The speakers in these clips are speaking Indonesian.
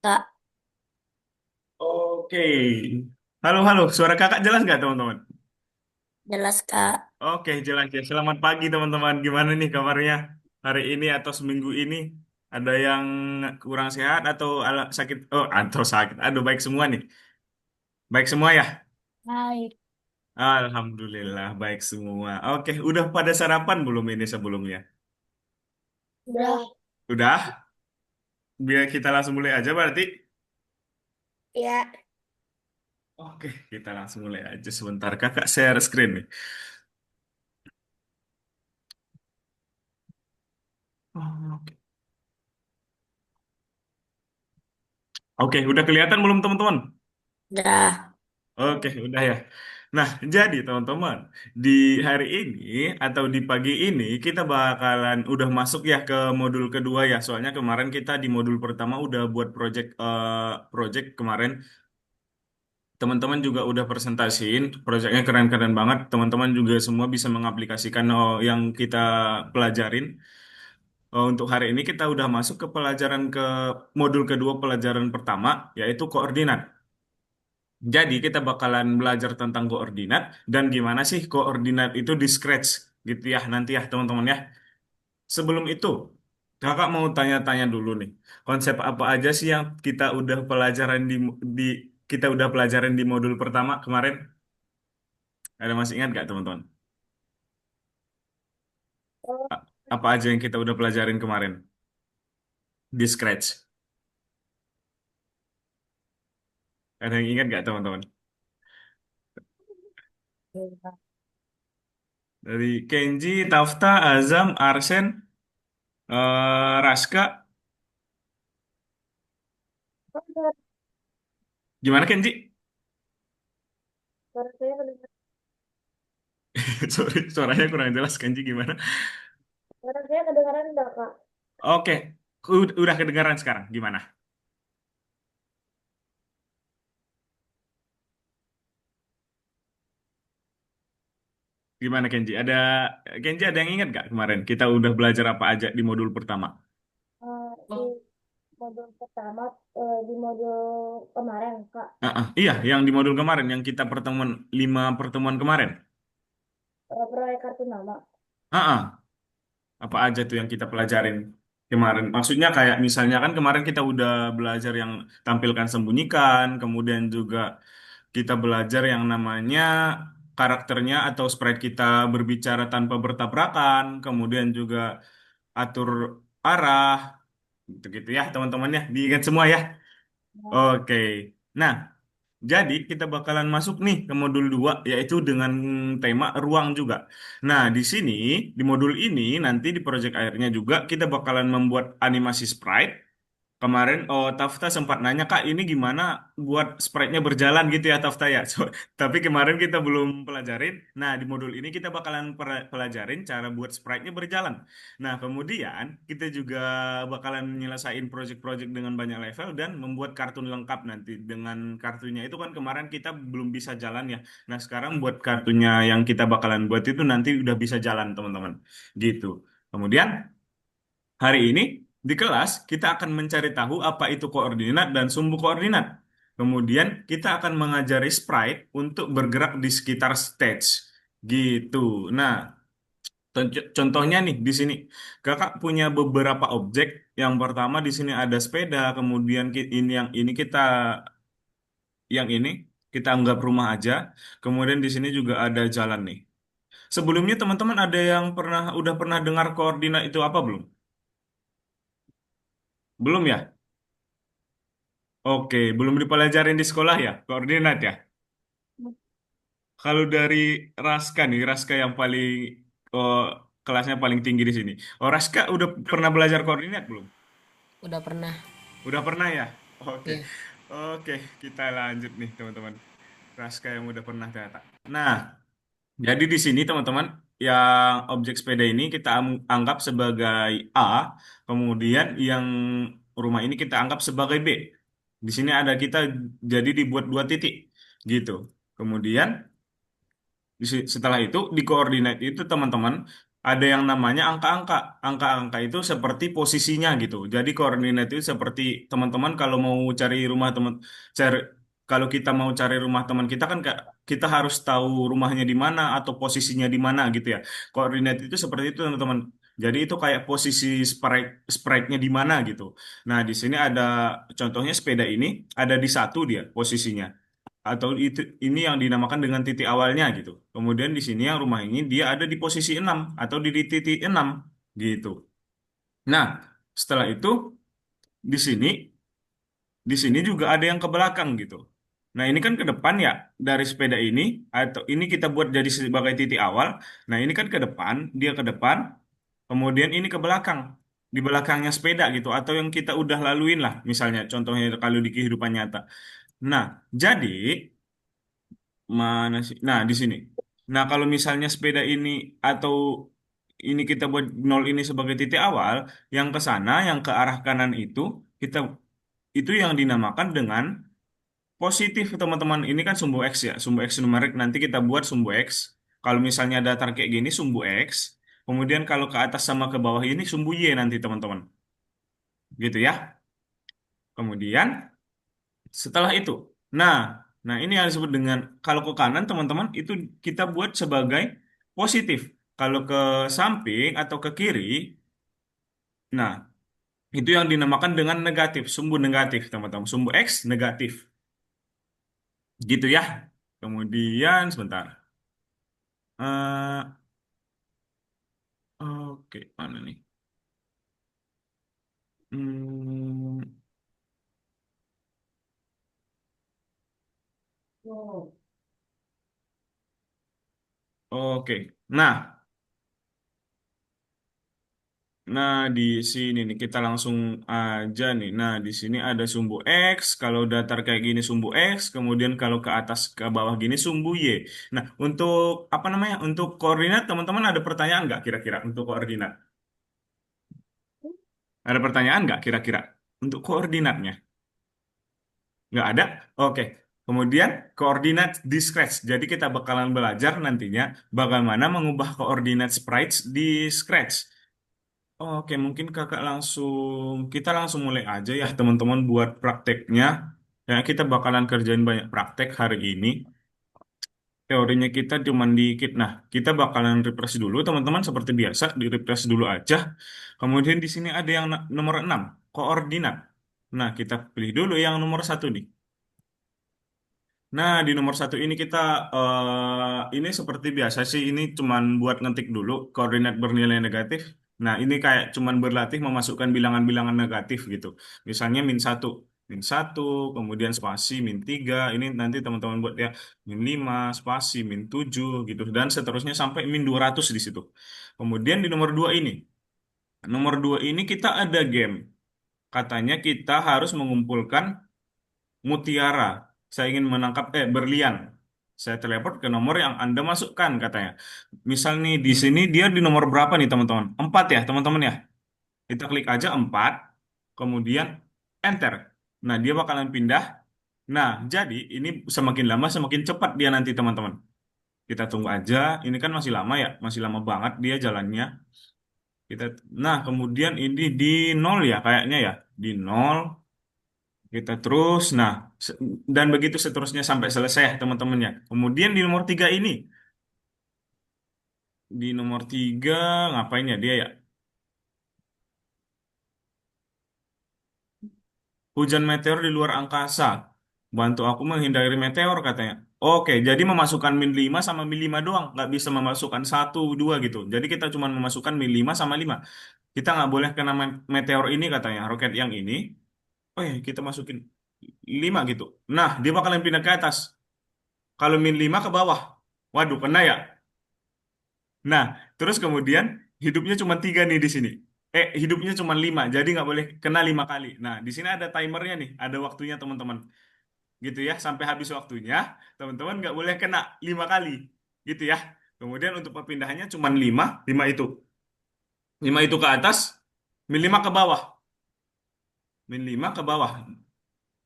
Kak, Oke. Halo, halo. Suara kakak jelas nggak, teman-teman? jelas Kak. Oke, jelas ya. Selamat pagi, teman-teman. Gimana nih kabarnya hari ini atau seminggu ini? Ada yang kurang sehat atau sakit? Oh, atau sakit. Aduh, baik semua nih. Baik semua ya? Baik. Alhamdulillah, baik semua. Oke, udah pada sarapan belum ini sebelumnya? Udah. Udah? Biar kita langsung mulai aja berarti. Ya. Oke, kita langsung mulai aja sebentar. Kakak share screen nih. Oke. Oke, udah kelihatan belum, teman-teman? Udah. Oke, udah ya. Nah, jadi teman-teman, di hari ini atau di pagi ini kita bakalan udah masuk ya ke modul kedua ya. Soalnya kemarin kita di modul pertama udah buat project kemarin. Teman-teman juga udah presentasiin, projectnya keren-keren banget. Teman-teman juga semua bisa mengaplikasikan yang kita pelajarin. Untuk hari ini kita udah masuk ke pelajaran ke modul kedua pelajaran pertama, yaitu koordinat. Jadi kita bakalan belajar tentang koordinat dan gimana sih koordinat itu di scratch gitu ya nanti ya teman-teman ya. Sebelum itu, kakak mau tanya-tanya dulu nih. Konsep apa aja sih yang kita udah pelajaran di kita udah pelajaran di modul pertama kemarin? Ada masih ingat gak teman-teman? A- Apa aja yang kita udah pelajarin kemarin di scratch? Ada yang ingat gak teman-teman? Dari Kenji, Tafta, Azam, Arsen, Raska, gimana Kenji? Suara saya kedengaran. Sorry, suaranya kurang jelas Kenji gimana? Suara saya kedengaran enggak, Kak? Oke, udah kedengaran sekarang. Gimana? Gimana Kenji ada yang ingat gak kemarin? Kita udah belajar apa aja di modul pertama? Di modul pertama, di modul kemarin, Kak, Iya, yang di modul kemarin, yang kita pertemuan 5 pertemuan kemarin. proyek kartu nama. Ah, apa aja tuh yang kita pelajarin kemarin? Maksudnya kayak misalnya kan kemarin kita udah belajar yang tampilkan sembunyikan, kemudian juga kita belajar yang namanya karakternya atau sprite kita berbicara tanpa bertabrakan, kemudian juga atur arah, gitu-gitu ya teman-teman ya, diingat semua ya. Ya. Oke, nah jadi kita bakalan masuk nih ke modul 2 yaitu dengan tema ruang juga. Nah di sini di modul ini nanti di project akhirnya juga kita bakalan membuat animasi sprite. Kemarin, Tafta sempat nanya, Kak, ini gimana buat sprite-nya berjalan gitu ya, Tafta ya. Tapi kemarin kita belum pelajarin. Nah, di modul ini kita bakalan pelajarin cara buat sprite-nya berjalan. Nah, kemudian kita juga bakalan nyelesain project-project dengan banyak level dan membuat kartun lengkap nanti. Dengan kartunya itu kan kemarin kita belum bisa jalan ya. Nah, sekarang buat kartunya yang kita bakalan buat itu nanti udah bisa jalan, teman-teman. Gitu. Kemudian, hari ini di kelas kita akan mencari tahu apa itu koordinat dan sumbu koordinat. Kemudian kita akan mengajari sprite untuk bergerak di sekitar stage. Gitu. Nah, contohnya nih di sini kakak punya beberapa objek. Yang pertama di sini ada sepeda, kemudian ini yang ini kita anggap rumah aja. Kemudian di sini juga ada jalan nih. Sebelumnya teman-teman ada yang udah pernah dengar koordinat itu apa belum? Belum ya? Oke, belum dipelajarin di sekolah ya, koordinat ya. Kalau dari Raska nih, Raska yang paling oh, kelasnya paling tinggi di sini. Oh, Raska udah pernah belajar koordinat belum? Udah pernah. Udah pernah ya? Oke. Iya. Oke, kita lanjut nih, teman-teman. Raska yang udah pernah data. Nah, jadi di sini teman-teman, yang objek sepeda ini kita anggap sebagai A, kemudian yang rumah ini kita anggap sebagai B. Di sini ada kita jadi dibuat 2 titik gitu. Kemudian setelah itu di koordinat itu teman-teman ada yang namanya angka-angka. Angka-angka itu seperti posisinya gitu. Jadi koordinat itu seperti teman-teman kalau mau cari rumah teman, cari kalau kita mau cari rumah teman kita kan kita harus tahu rumahnya di mana atau posisinya di mana gitu ya. Koordinat itu seperti itu teman-teman. Jadi itu kayak posisi sprite-nya di mana gitu. Nah, di sini ada contohnya sepeda ini ada di satu dia posisinya atau itu ini yang dinamakan dengan titik awalnya gitu. Kemudian di sini yang rumah ini dia ada di posisi 6 atau di titik 6 gitu. Nah, setelah itu di sini juga ada yang ke belakang gitu. Nah, ini kan ke depan ya dari sepeda ini atau ini kita buat jadi sebagai titik awal. Nah, ini kan ke depan, dia ke depan, kemudian ini ke belakang. Di belakangnya sepeda gitu atau yang kita udah laluin lah misalnya contohnya kalau di kehidupan nyata. Nah, jadi mana sih? Nah, di sini. Nah, kalau misalnya sepeda ini atau ini kita buat nol ini sebagai titik awal, yang ke sana, yang ke arah kanan kita itu yang dinamakan dengan positif, teman-teman. Ini kan sumbu X ya, sumbu X numerik. Nanti kita buat sumbu X. Kalau misalnya datar kayak gini, sumbu X. Kemudian kalau ke atas sama ke bawah ini, sumbu Y nanti, teman-teman. Gitu ya. Kemudian setelah itu, nah, nah ini yang disebut dengan kalau ke kanan teman-teman itu kita buat sebagai positif. Kalau ke samping atau ke kiri, nah itu yang dinamakan dengan negatif, sumbu negatif teman-teman, sumbu X negatif, gitu ya. Kemudian sebentar, Eh, oke mana nih? Hmm, Oh. oke, nah. Nah, di sini nih kita langsung aja nih. Nah, di sini ada sumbu X. Kalau datar kayak gini sumbu X. Kemudian kalau ke atas ke bawah gini sumbu Y. Nah, untuk apa namanya? Untuk koordinat teman-teman ada pertanyaan nggak kira-kira untuk koordinat? Ada pertanyaan nggak kira-kira untuk koordinatnya? Nggak ada? Oke. Kemudian koordinat di Scratch. Jadi kita bakalan belajar nantinya bagaimana mengubah koordinat sprites di Scratch. Oke, mungkin kita langsung mulai aja ya teman-teman buat prakteknya. Ya, kita bakalan kerjain banyak praktek hari ini. Teorinya kita cuman dikit. Nah, kita bakalan refresh dulu teman-teman seperti biasa, di refresh dulu aja. Kemudian di sini ada yang nomor 6 koordinat. Nah, kita pilih dulu yang nomor satu nih. Nah, di nomor satu ini ini seperti biasa sih, ini cuman buat ngetik dulu koordinat bernilai negatif. Nah, ini kayak cuman berlatih memasukkan bilangan-bilangan negatif gitu. Misalnya min satu, kemudian spasi min 3, ini nanti teman-teman buat ya min 5, spasi min 7 gitu, dan seterusnya sampai min 200 di situ. Kemudian di nomor 2 ini kita ada game. Katanya kita harus mengumpulkan mutiara. Saya ingin menangkap berlian. Saya teleport ke nomor yang Anda masukkan katanya. Misal nih di sini dia di nomor berapa nih teman-teman? 4 ya teman-teman ya. Kita klik aja 4, kemudian enter. Nah, dia bakalan pindah. Nah, jadi ini semakin lama semakin cepat dia nanti teman-teman. Kita tunggu aja. Ini kan masih lama ya, masih lama banget dia jalannya. Kita, nah kemudian ini di nol ya kayaknya ya, di nol. Kita terus, nah, dan begitu seterusnya sampai selesai ya teman-temannya. Kemudian di nomor 3 ini, di nomor 3 ngapain ya dia ya? Hujan meteor di luar angkasa. Bantu aku menghindari meteor katanya. Oke, jadi memasukkan min 5 sama min 5 doang. Nggak bisa memasukkan satu 2 gitu. Jadi kita cuma memasukkan min 5 sama 5. Kita nggak boleh kena meteor ini katanya, roket yang ini. Oh ya, kita masukin 5 gitu. Nah, dia bakalan pindah ke atas. Kalau min 5 ke bawah. Waduh, kena ya. Nah, terus kemudian hidupnya cuma 3 nih di sini. Hidupnya cuma 5, jadi nggak boleh kena 5 kali. Nah, di sini ada timernya nih, ada waktunya teman-teman. Gitu ya, sampai habis waktunya, teman-teman nggak boleh kena 5 kali. Gitu ya. Kemudian untuk perpindahannya cuma 5, 5 itu. 5 itu ke atas, min 5 ke bawah. Min 5 ke bawah.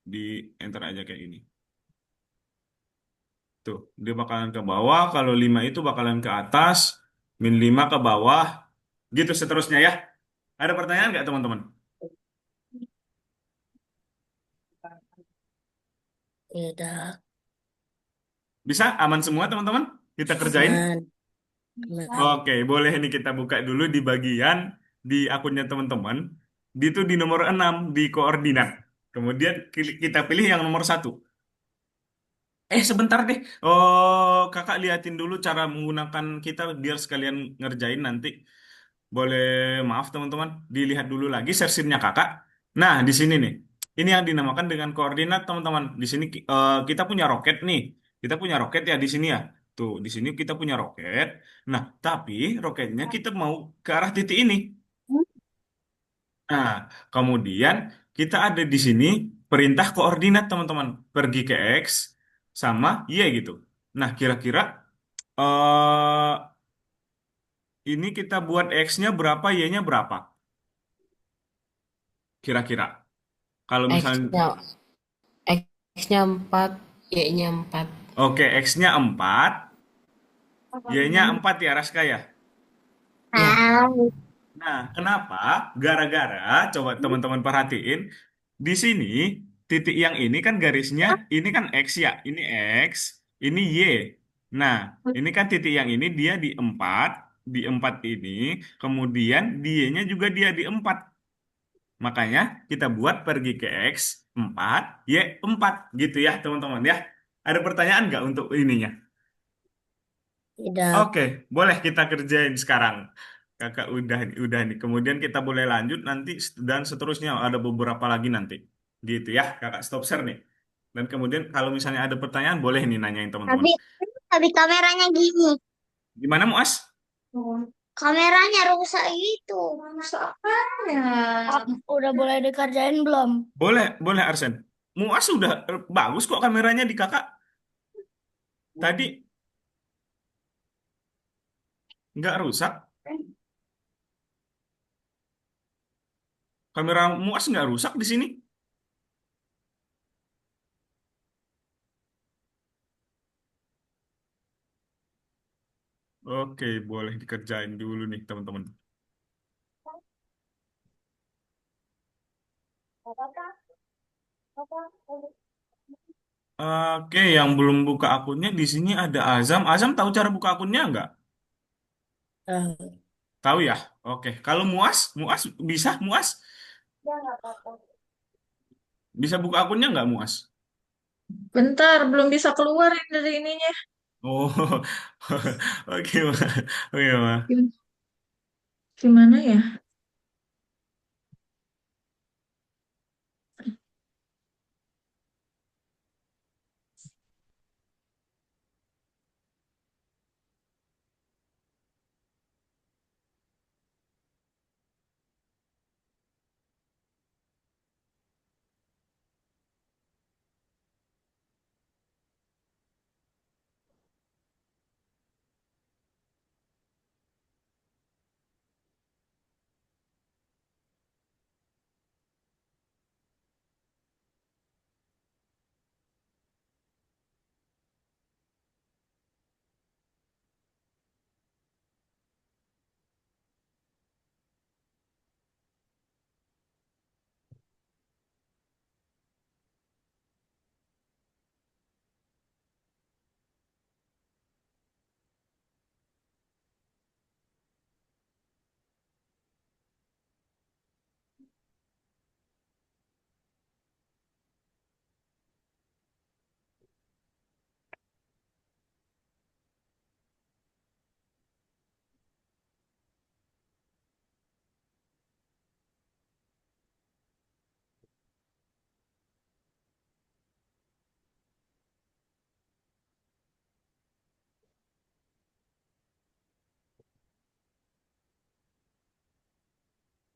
Di enter aja kayak ini. Tuh, dia bakalan ke bawah, kalau 5 itu bakalan ke atas. min 5 ke bawah, gitu seterusnya ya. Ada pertanyaan nggak teman-teman? Tidak. Bisa? Aman semua teman-teman? Kita kerjain? Aman. Aman. Oke, boleh nih kita buka dulu di bagian di akunnya teman-teman. Itu di nomor 6 di koordinat. Kemudian kita pilih yang nomor satu. Sebentar deh. Oh, kakak liatin dulu cara menggunakan kita biar sekalian ngerjain nanti. Boleh, maaf teman-teman, dilihat dulu lagi sersinnya kakak. Nah, di sini nih. Ini yang dinamakan dengan koordinat teman-teman. Di sini kita punya roket nih. Kita punya roket ya di sini ya. Tuh, di sini kita punya roket. Nah, tapi roketnya kita mau ke arah titik ini. Nah, kemudian kita ada di sini perintah koordinat teman-teman. Pergi ke X sama Y gitu. Nah, kira-kira eh ini kita buat X-nya berapa, Y-nya berapa? Kira-kira. Kalau misalnya, X-nya X-nya 4, Y-nya 4. oke, X-nya 4, Y-nya 4 ya, Raska ya. Ya. Nah, kenapa? Gara-gara, coba teman-teman perhatiin, di sini, titik yang ini kan garisnya, ini kan X ya, ini X, ini Y. Nah, ini kan titik yang ini dia di 4 ini, kemudian di Y-nya juga dia di 4. Makanya kita buat pergi ke X 4 Y 4 gitu ya teman-teman ya. Ada pertanyaan nggak untuk ininya? Tidak. Oke, boleh kita kerjain sekarang. Kakak udah nih. Kemudian kita boleh lanjut nanti dan seterusnya ada beberapa lagi nanti. Gitu ya, kakak stop share nih. Dan kemudian kalau misalnya ada pertanyaan boleh nih nanyain teman-teman. Tapi kameranya gini. Gimana Muas? Kameranya rusak gitu. Rusak apanya? Udah boleh dikerjain belum? Boleh, boleh Arsen. Muas sudah bagus kok kameranya di kakak. Tadi nggak rusak. Kamera Muas nggak rusak di sini. Oke, boleh dikerjain dulu nih teman-teman. Oke, yang belum buka akunnya di sini ada Azam. Azam tahu cara buka akunnya nggak? Tahu. Tahu ya? Oke. Kalau Muas, Muas bisa Muas? Bisa buka akunnya nggak Muas? Bentar, belum bisa keluar ini dari ininya. Oh, oke, Ma. Oke, Ma. Gim- Gimana ya?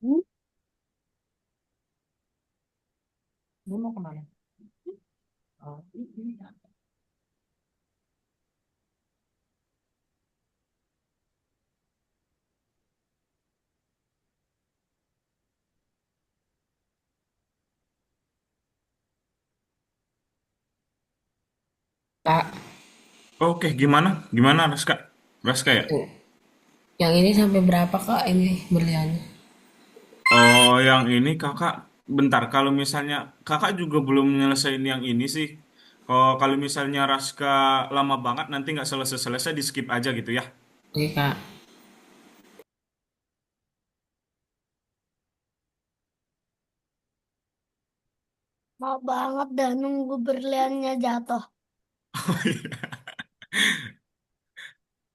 Hmm? Lu mau kemana? Oh, ini. Kak, Oke, gimana? Gimana Raska? Raska ya? Yang ini sampai berapa Kak ini berliannya? Oh, yang ini kakak, bentar. Kalau misalnya kakak juga belum nyelesain yang ini sih. Oh, kalau misalnya Raska lama banget nanti nggak selesai-selesai di skip aja gitu ya. Oke Kak. Mau banget dah nunggu berliannya jatuh.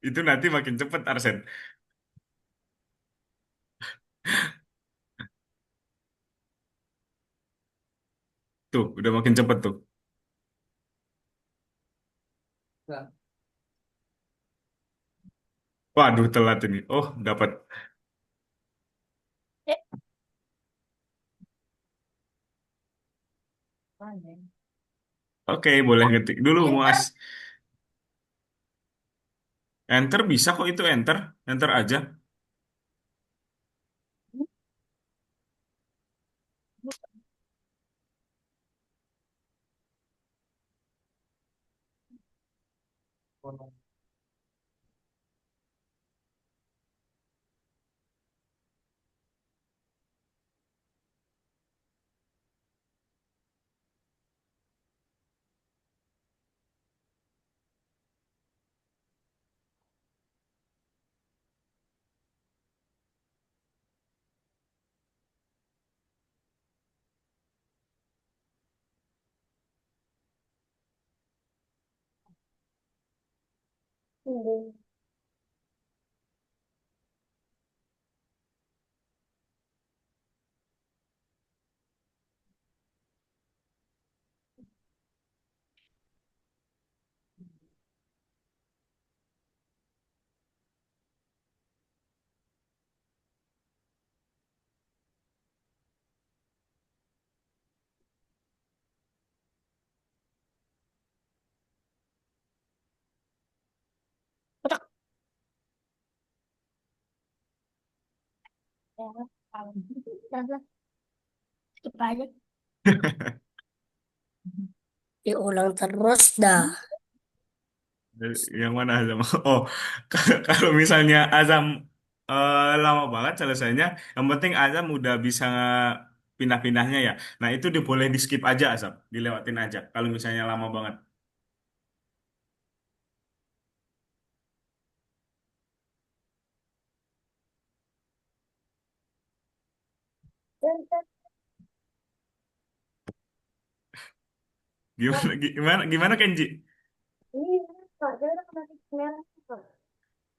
Itu nanti makin cepet Arsen. Tuh, udah makin cepet tuh. Waduh, telat ini. Oh, dapat. Eh, Oke, boleh ngetik dulu, enter. Muas. Enter bisa kok itu enter. Enter aja. Udah. Udah lah, skip aja. Diulang terus dah. Yang mana Azam? Oh, kalau misalnya Azam lama banget selesainya, yang penting Azam udah bisa pindah-pindahnya ya. Nah, itu boleh di skip aja Azam, dilewatin aja. Kalau misalnya lama banget. Gimana gimana gimana Kenji? Ini Kak, dia udah kena titik merah, Kak.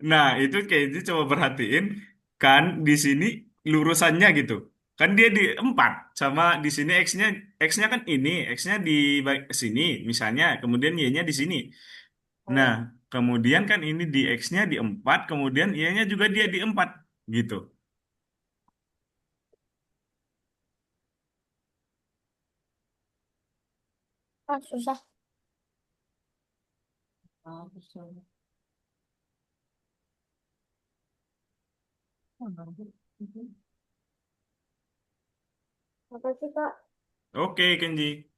Nah, itu Kenji coba perhatiin kan di sini lurusannya gitu. Kan dia di 4 sama di sini X-nya kan ini, X-nya di sini misalnya, kemudian Y-nya di sini. Nah, Oh, kemudian kan ini di X-nya di 4, kemudian Y-nya juga dia di 4 gitu. ah, susah. Apa sih, Kak? Oke, Kenji.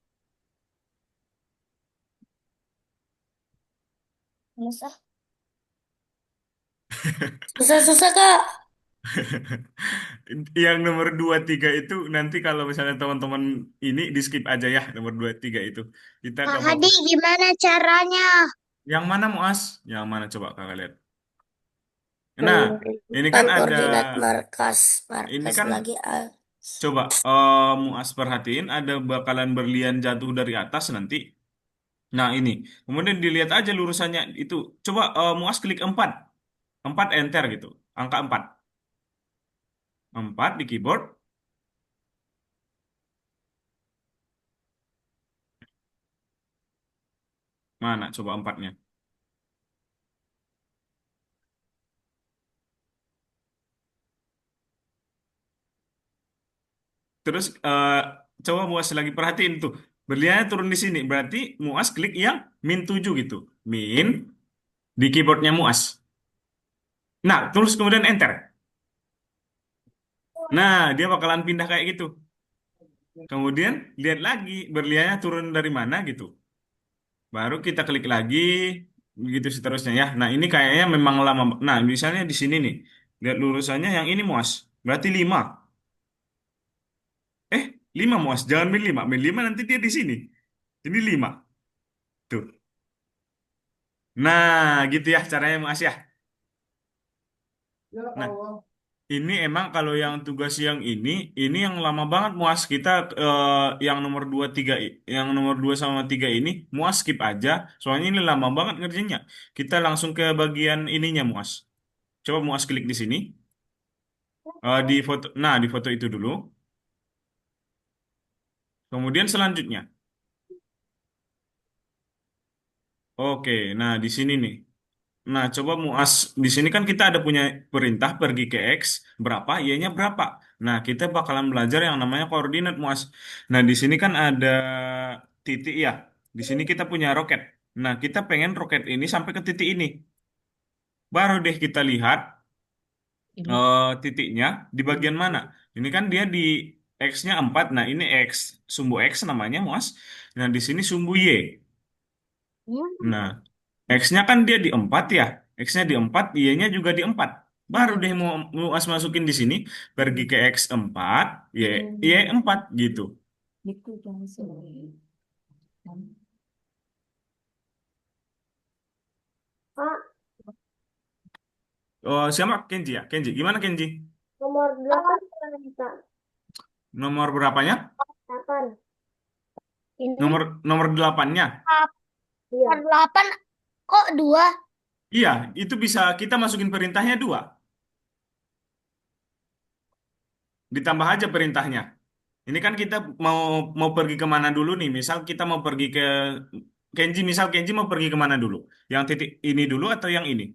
Susah. Susah-susah, Kak. Yang nomor 2 3 itu nanti kalau misalnya teman-teman ini di skip aja ya, nomor 2 3 itu. Kita Kak ke Hadi, fokus. gimana caranya? Yang mana Muas? Yang mana coba Kakak lihat? Nah, ini Menentukan kan ada koordinat markas. ini Markas kan lagi A. coba Muas perhatiin ada bakalan berlian jatuh dari atas nanti. Nah, ini. Kemudian dilihat aja lurusannya itu. Coba Muas klik 4. 4 enter gitu. Angka 4. 4 di keyboard. Mana coba empatnya? Terus coba Muas lagi perhatiin tuh. Berliannya turun di sini. Berarti Muas klik yang min 7 gitu. Min di keyboardnya Muas. Nah, terus kemudian enter. Nah, dia bakalan pindah kayak gitu. Kemudian lihat lagi berliannya turun dari mana gitu. Baru kita klik lagi. begitu seterusnya ya. Nah, ini kayaknya memang lama. Nah, misalnya di sini nih, lihat lurusannya yang ini muas. Berarti 5. Eh, 5 muas. Jangan min 5. Min 5 nanti dia di sini. Ini 5. Tuh. Nah, gitu ya caranya muas ya. Nah, ini emang kalau yang tugas yang ini yang lama banget muas kita yang nomor 2 3 yang nomor 2 sama 3 ini muas skip aja. Soalnya ini lama banget ngerjainnya. Kita langsung ke bagian ininya muas. Coba muas klik di sini. Di foto. Nah, di foto itu dulu. Kemudian selanjutnya. Oke, nah di sini nih. Nah, coba muas di sini kan kita ada punya perintah pergi ke X berapa, Y-nya berapa. Nah, kita bakalan belajar yang namanya koordinat muas. Nah, di sini kan ada titik ya. Di sini kita punya roket. Nah, kita pengen roket ini sampai ke titik ini. Baru deh kita lihat titiknya di bagian mana. Ini kan dia di X-nya 4. Nah, ini X, sumbu X namanya muas. Nah, di sini sumbu Y. Nah, X-nya kan dia di 4 ya. X-nya di 4, Y-nya juga di 4. Baru deh mau muas masukin di sini, pergi ke X4, Y4 gitu. Kak, Oh, siapa Kenji ya? Kenji, gimana Kenji? nomor 8 Kak. Nomor berapanya? 8. Ini Nomor 8-nya. iya. Nomor 8 kok 2? Iya, itu bisa kita masukin perintahnya 2. Ditambah aja perintahnya. Ini kan kita mau mau pergi kemana dulu nih? Misal kita mau pergi ke Kenji, misal Kenji mau pergi kemana dulu? Yang titik ini dulu atau yang ini?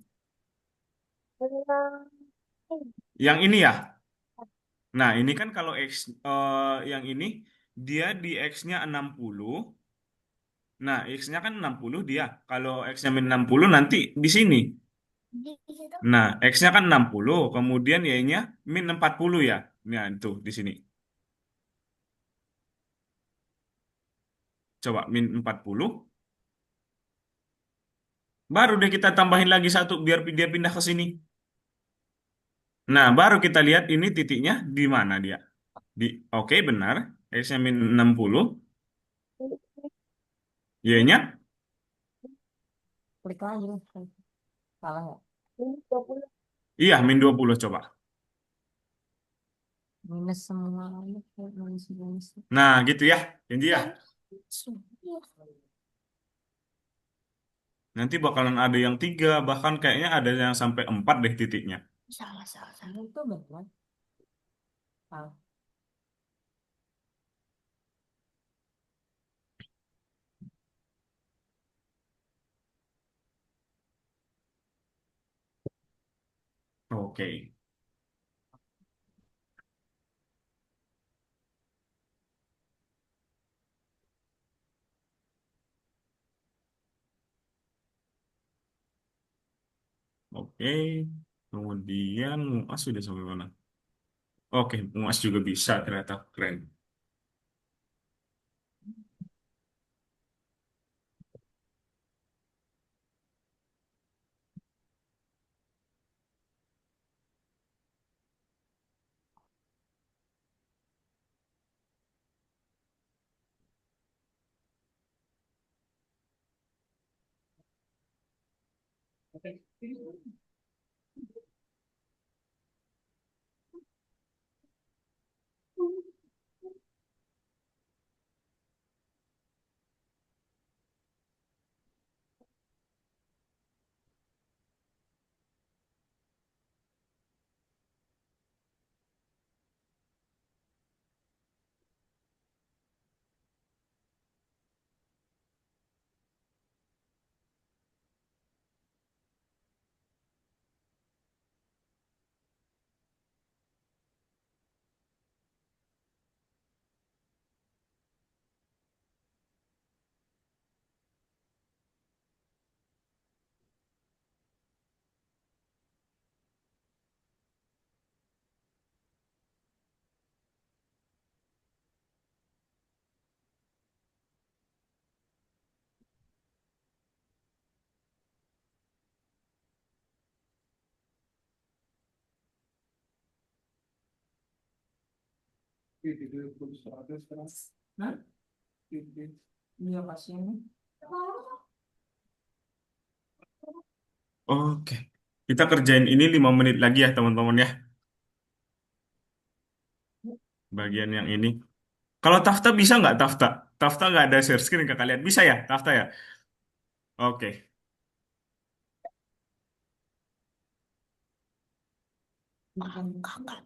Yang ini ya? Nah, ini kan kalau X yang ini dia di X-nya 60. Nah, X-nya kan 60 dia. Kalau X-nya min 60 nanti di sini. Di situ. Nah, X-nya kan 60, kemudian Y-nya min 40 ya. Nah, itu di sini. Coba min 40. Baru deh kita tambahin lagi satu biar dia pindah ke sini. Nah, baru kita lihat ini titiknya di mana dia. Oke, benar. X-nya min 60, Y-nya. Klik lagi. Salah ya? Ini 20. Iya, min 20 coba. Minus semua. Minus, minus. Nah, gitu ya. Janji ya. Nanti bakalan ada yang 3, bahkan kayaknya ada yang sampai 4 deh titiknya. Salah, salah, salah. Itu betul. Salah. Oke. Oke. Kemudian Muas sudah sampai mana? Oke, Muas juga bisa ternyata. Keren. Hah? Iya kasih ini. Oke. Kita kerjain ini 5 menit lagi ya teman-teman ya. Bagian yang ini. Kalau Tafta bisa nggak Tafta? Tafta nggak ada share screen ke kalian. Bisa ya Tafta ya? Oke. Kakak.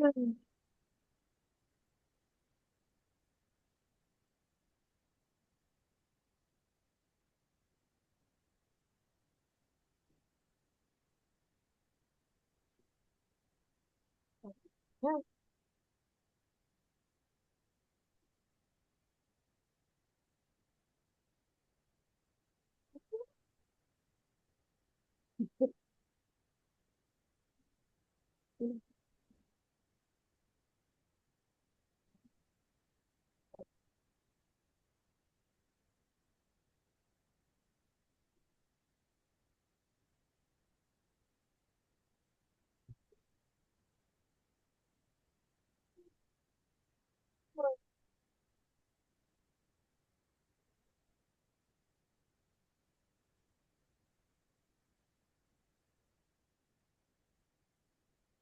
Hmm.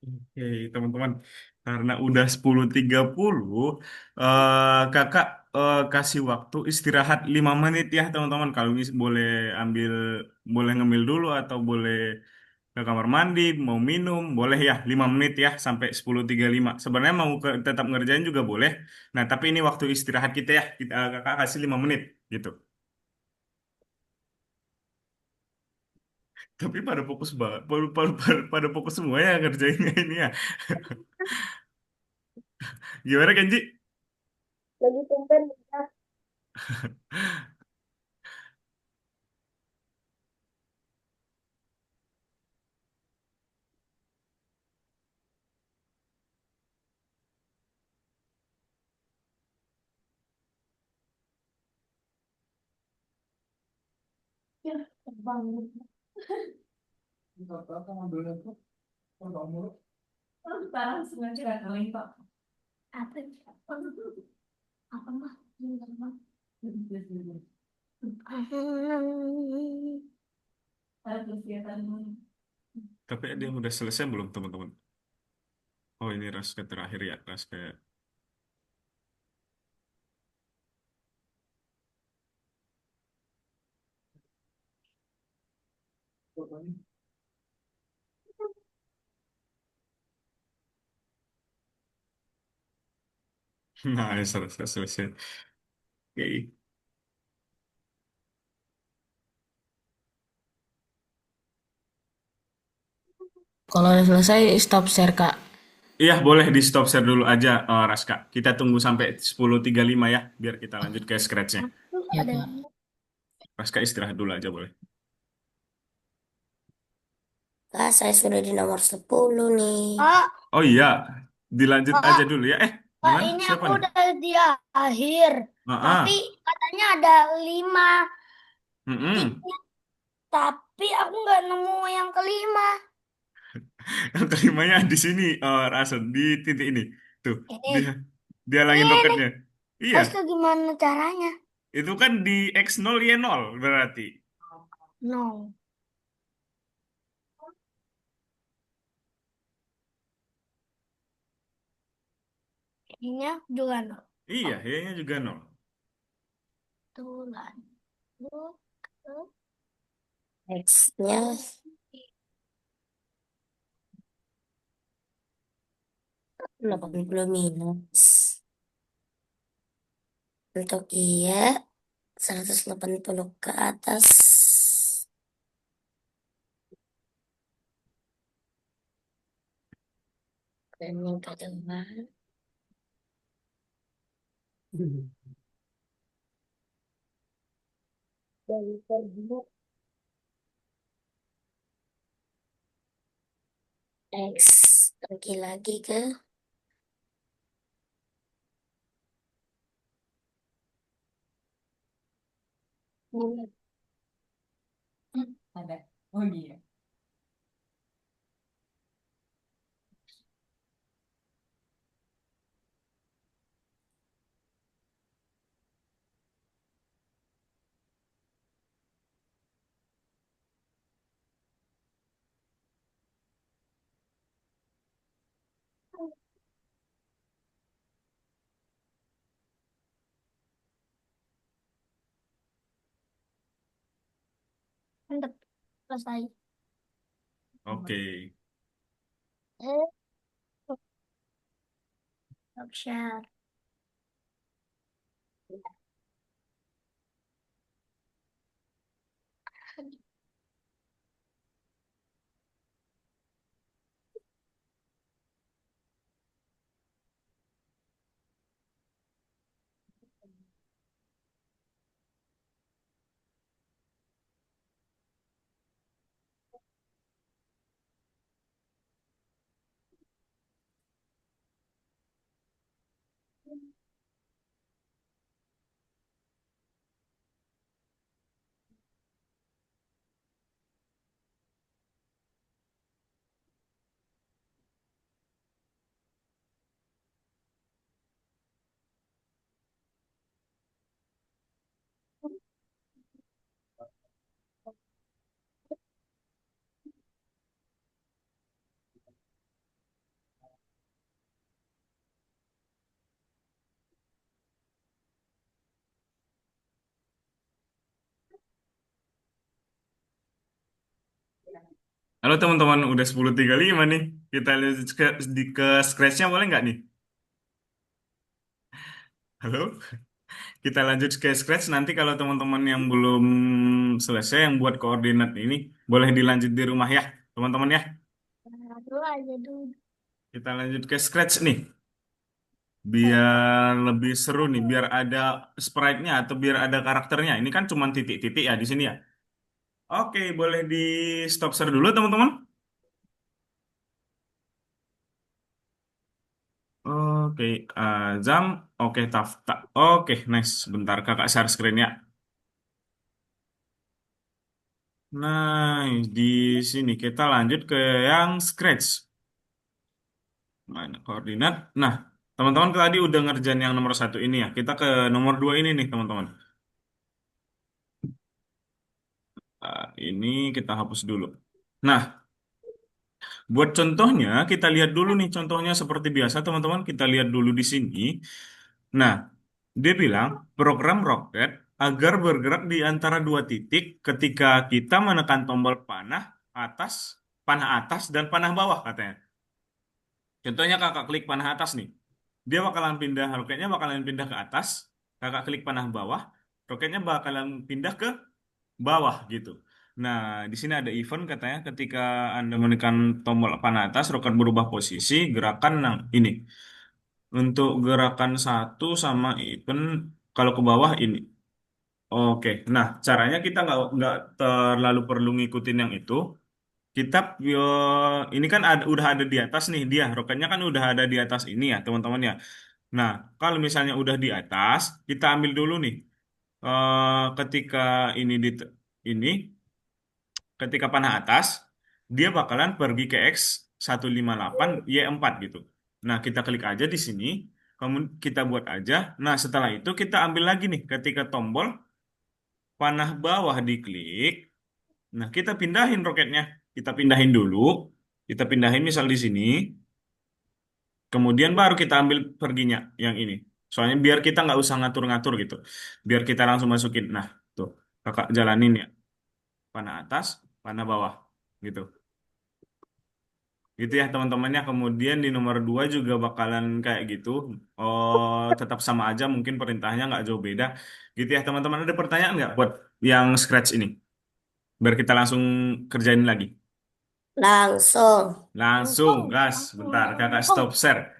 Oke, teman-teman. Karena udah 10.30, kakak kasih waktu istirahat 5 menit ya, teman-teman. Kalau boleh ambil, boleh ngemil dulu atau boleh ke kamar mandi, mau minum, boleh ya 5 menit ya sampai 10.35. Sebenarnya mau tetap ngerjain juga boleh. Nah, tapi ini waktu istirahat kita ya. Kakak kasih 5 menit gitu. Tapi pada fokus banget, pada fokus semua ya ngerjainnya ini ya. Gimana Kenji? Lagi tumben ya. banget. Enggak apa-apa modulnya tuh. Kalau mulu. Oh, sekarang sengaja kalian Pak. Apa? Apa mah? Bentar, Bang. Ada kegiatan Tapi ada yang udah selesai belum teman-teman? Oh ini Raska terakhir ya, Raska. Nah, ya selesai, selesai. Oke. Kalau udah selesai, stop share, Kak. Iya, boleh di stop share dulu aja, Raska. Kita tunggu sampai 10.35 ya, biar kita lanjut ke scratch-nya. Tuh Ya, ada Kak. Raska istirahat dulu aja boleh. Kak, saya sudah di nomor 10 nih. Kak, Oh iya, dilanjut aja Kak, dulu ya. Kak, Gimana? ini Siapa aku nih? udah di akhir. Ah, Tapi ah. katanya ada 5 Mm-mm. titik. Tapi aku nggak nemu yang kelima. Yang kelimanya di sini, Rasul, di titik ini. Tuh, Ini, dia dia langin ini, roketnya. Iya, harus tuh gimana caranya? itu kan di X0 Y0 berarti. No. Ininya juga no. Iya, Y-nya juga nol. Tulan. X-nya 80 minus. Untuk iya 180 ke atas. Dan yang kedua. Dan kedua X. Lagi-lagi ke ada. Oh iya. Mantap. Selesai. Oke. Eh, stop share. Halo teman-teman, udah 10.35 nih. Kita lihat ke scratch-nya boleh nggak nih? Halo? Kita lanjut ke scratch. Nanti kalau teman-teman yang belum selesai, yang buat koordinat ini, boleh dilanjut di rumah ya, teman-teman ya. Nah, dulu aja dulu. Kita lanjut ke scratch nih. Biar lebih seru nih, biar ada sprite-nya atau biar ada karakternya. Ini kan cuma titik-titik ya di sini ya. Oke, boleh di stop share dulu teman-teman. Oke, Azam. Oke, Tafta. Oke, nice. Bentar kakak share screen ya. Nah, di sini kita lanjut ke yang scratch. Mana koordinat? Nah, teman-teman tadi udah ngerjain yang nomor satu ini ya. Kita ke nomor dua ini nih, teman-teman. Ini kita hapus dulu. Nah, buat contohnya, kita lihat dulu nih contohnya seperti biasa, teman-teman. Kita lihat dulu di sini. Nah, dia bilang program roket agar bergerak di antara dua titik ketika kita menekan tombol atas, panah atas dan panah bawah katanya. Contohnya kakak klik panah atas nih. Dia bakalan pindah, roketnya bakalan pindah ke atas. Kakak klik panah bawah, roketnya bakalan pindah ke bawah gitu. Nah, di sini ada event katanya ketika Anda menekan tombol panah atas, roket berubah posisi, gerakan ini. Untuk gerakan satu sama event, kalau ke bawah ini. Oke, nah caranya kita nggak terlalu perlu ngikutin yang itu. Kita ini kan udah ada di atas nih dia, roketnya kan udah ada di atas ini ya teman-teman ya. Nah, kalau misalnya udah di atas, kita ambil dulu nih. Ketika ini ini ketika panah atas, dia bakalan pergi ke X158 Y4 gitu. Nah, kita klik aja di sini, kemudian kita buat aja. Nah, setelah itu kita ambil lagi nih ketika tombol panah bawah diklik. Nah, kita pindahin roketnya. Kita pindahin dulu. Kita pindahin misal di sini. Kemudian baru kita ambil perginya yang ini. Soalnya biar kita nggak usah ngatur-ngatur gitu. Biar kita langsung masukin. Nah, tuh. Kakak jalanin ya. Panah atas, panah bawah. Gitu. Gitu ya teman-temannya. Kemudian di nomor 2 juga bakalan kayak gitu. Oh, tetap sama aja. Mungkin perintahnya nggak jauh beda. Gitu ya teman-teman. Ada pertanyaan nggak buat yang scratch ini? Biar kita langsung kerjain lagi. Langsung. Langsung, gas. Bentar, kakak stop share.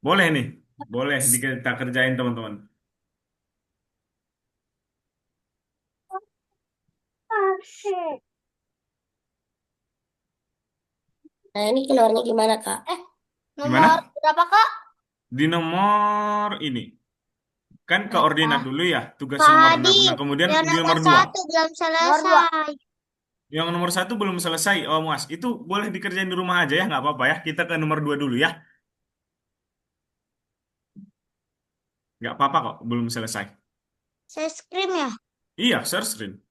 Boleh nih. Boleh kita kerjain teman-teman. Nah, ini keluarnya gimana, Kak? Nomor Gimana? berapa, Kak? Di nomor ini. Kan koordinat dulu ya. Tugas Kak nomor 6. Hadi, Nah, kemudian yang di nomor nomor 2. satu belum selesai. Yang nomor 1 belum selesai. Oh, Mas. Itu boleh dikerjain di rumah aja ya. Nggak apa-apa ya. Kita ke nomor 2 dulu ya. Nggak apa-apa kok. Belum selesai. Saya screen ya? Iya, share screen.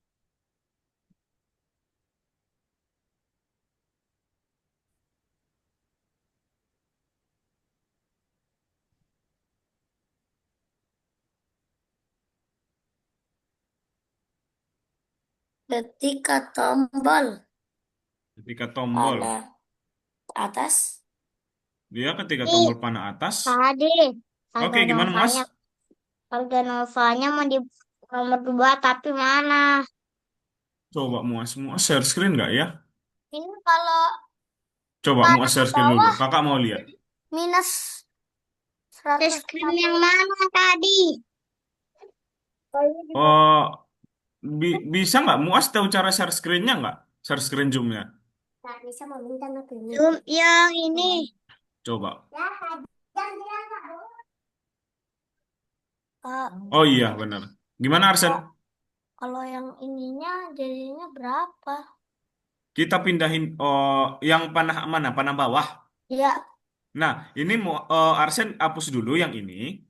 Ketika tombol Ketika tombol. panah atas, Dia ketika Nih, tombol panah atas. Kak Hadi, Oke, harga gimana, Mas? novanya, harga novanya mau di nomor 2 tapi mana? Coba muas share screen nggak ya? Ini kalau Coba muas panah share screen dulu. bawah Kakak mau lihat. minus 100. Screen yang mana tadi? Oh, bisa nggak muas tahu cara share screen-nya nggak? Share screen Zoom-nya. Bisa meminta Zoom yang ini. Coba. Kak, Oh iya, benar. Gimana, Arsen? kalau yang ininya jadinya berapa? Kita pindahin yang panah mana? Panah bawah. Ya, Nah, ini mau Arsen hapus dulu yang ini.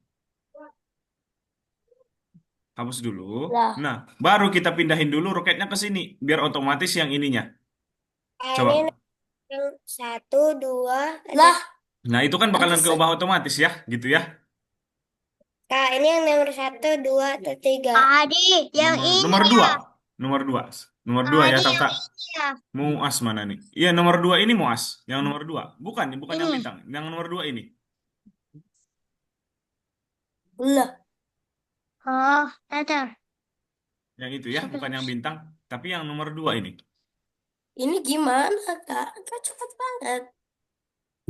Hapus dulu. lah. Nah, baru kita pindahin dulu roketnya ke sini biar otomatis yang ininya. Coba. ini yang 1, 2, Lah, Nah, itu kan bakalan Ada keubah otomatis ya, gitu ya. Kak, ini yang nomor 1, 2, 3. Kak Hadi, yang ini Nomor ya. 2. Nomor 2. Nomor Kak 2 ya, Hadi, yang kakak. ini ya. Muas mana nih? Iya, nomor 2 ini Muas. Yang nomor 2. Bukan, bukan yang Ini. bintang. Yang nomor 2 ini. Lah. Oh, datar. Yang itu ya, bukan yang bintang. Tapi yang nomor 2 ini. Ini gimana, Kak? Kak cepet banget.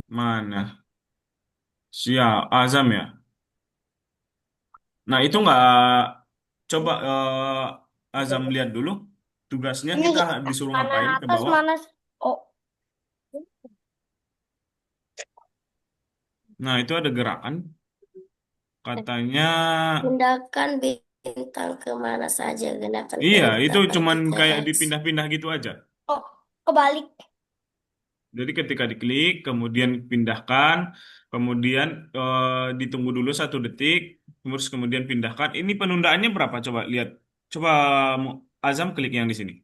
Mana? Azam ya. Nah, itu nggak coba Azam lihat dulu tugasnya Ini kita disuruh panah ngapain ke atas bawah. mana? Oh, Nah, itu ada gerakan. Katanya Pindahkan bintang kemana saja gunakan Iya, perintah itu pergi cuman ke kayak X. dipindah-pindah gitu aja. Oh, kebalik. Jadi ketika diklik, kemudian pindahkan, kemudian ditunggu dulu 1 detik, terus kemudian pindahkan. Ini penundaannya berapa? Coba lihat. Coba Azam klik yang di sini.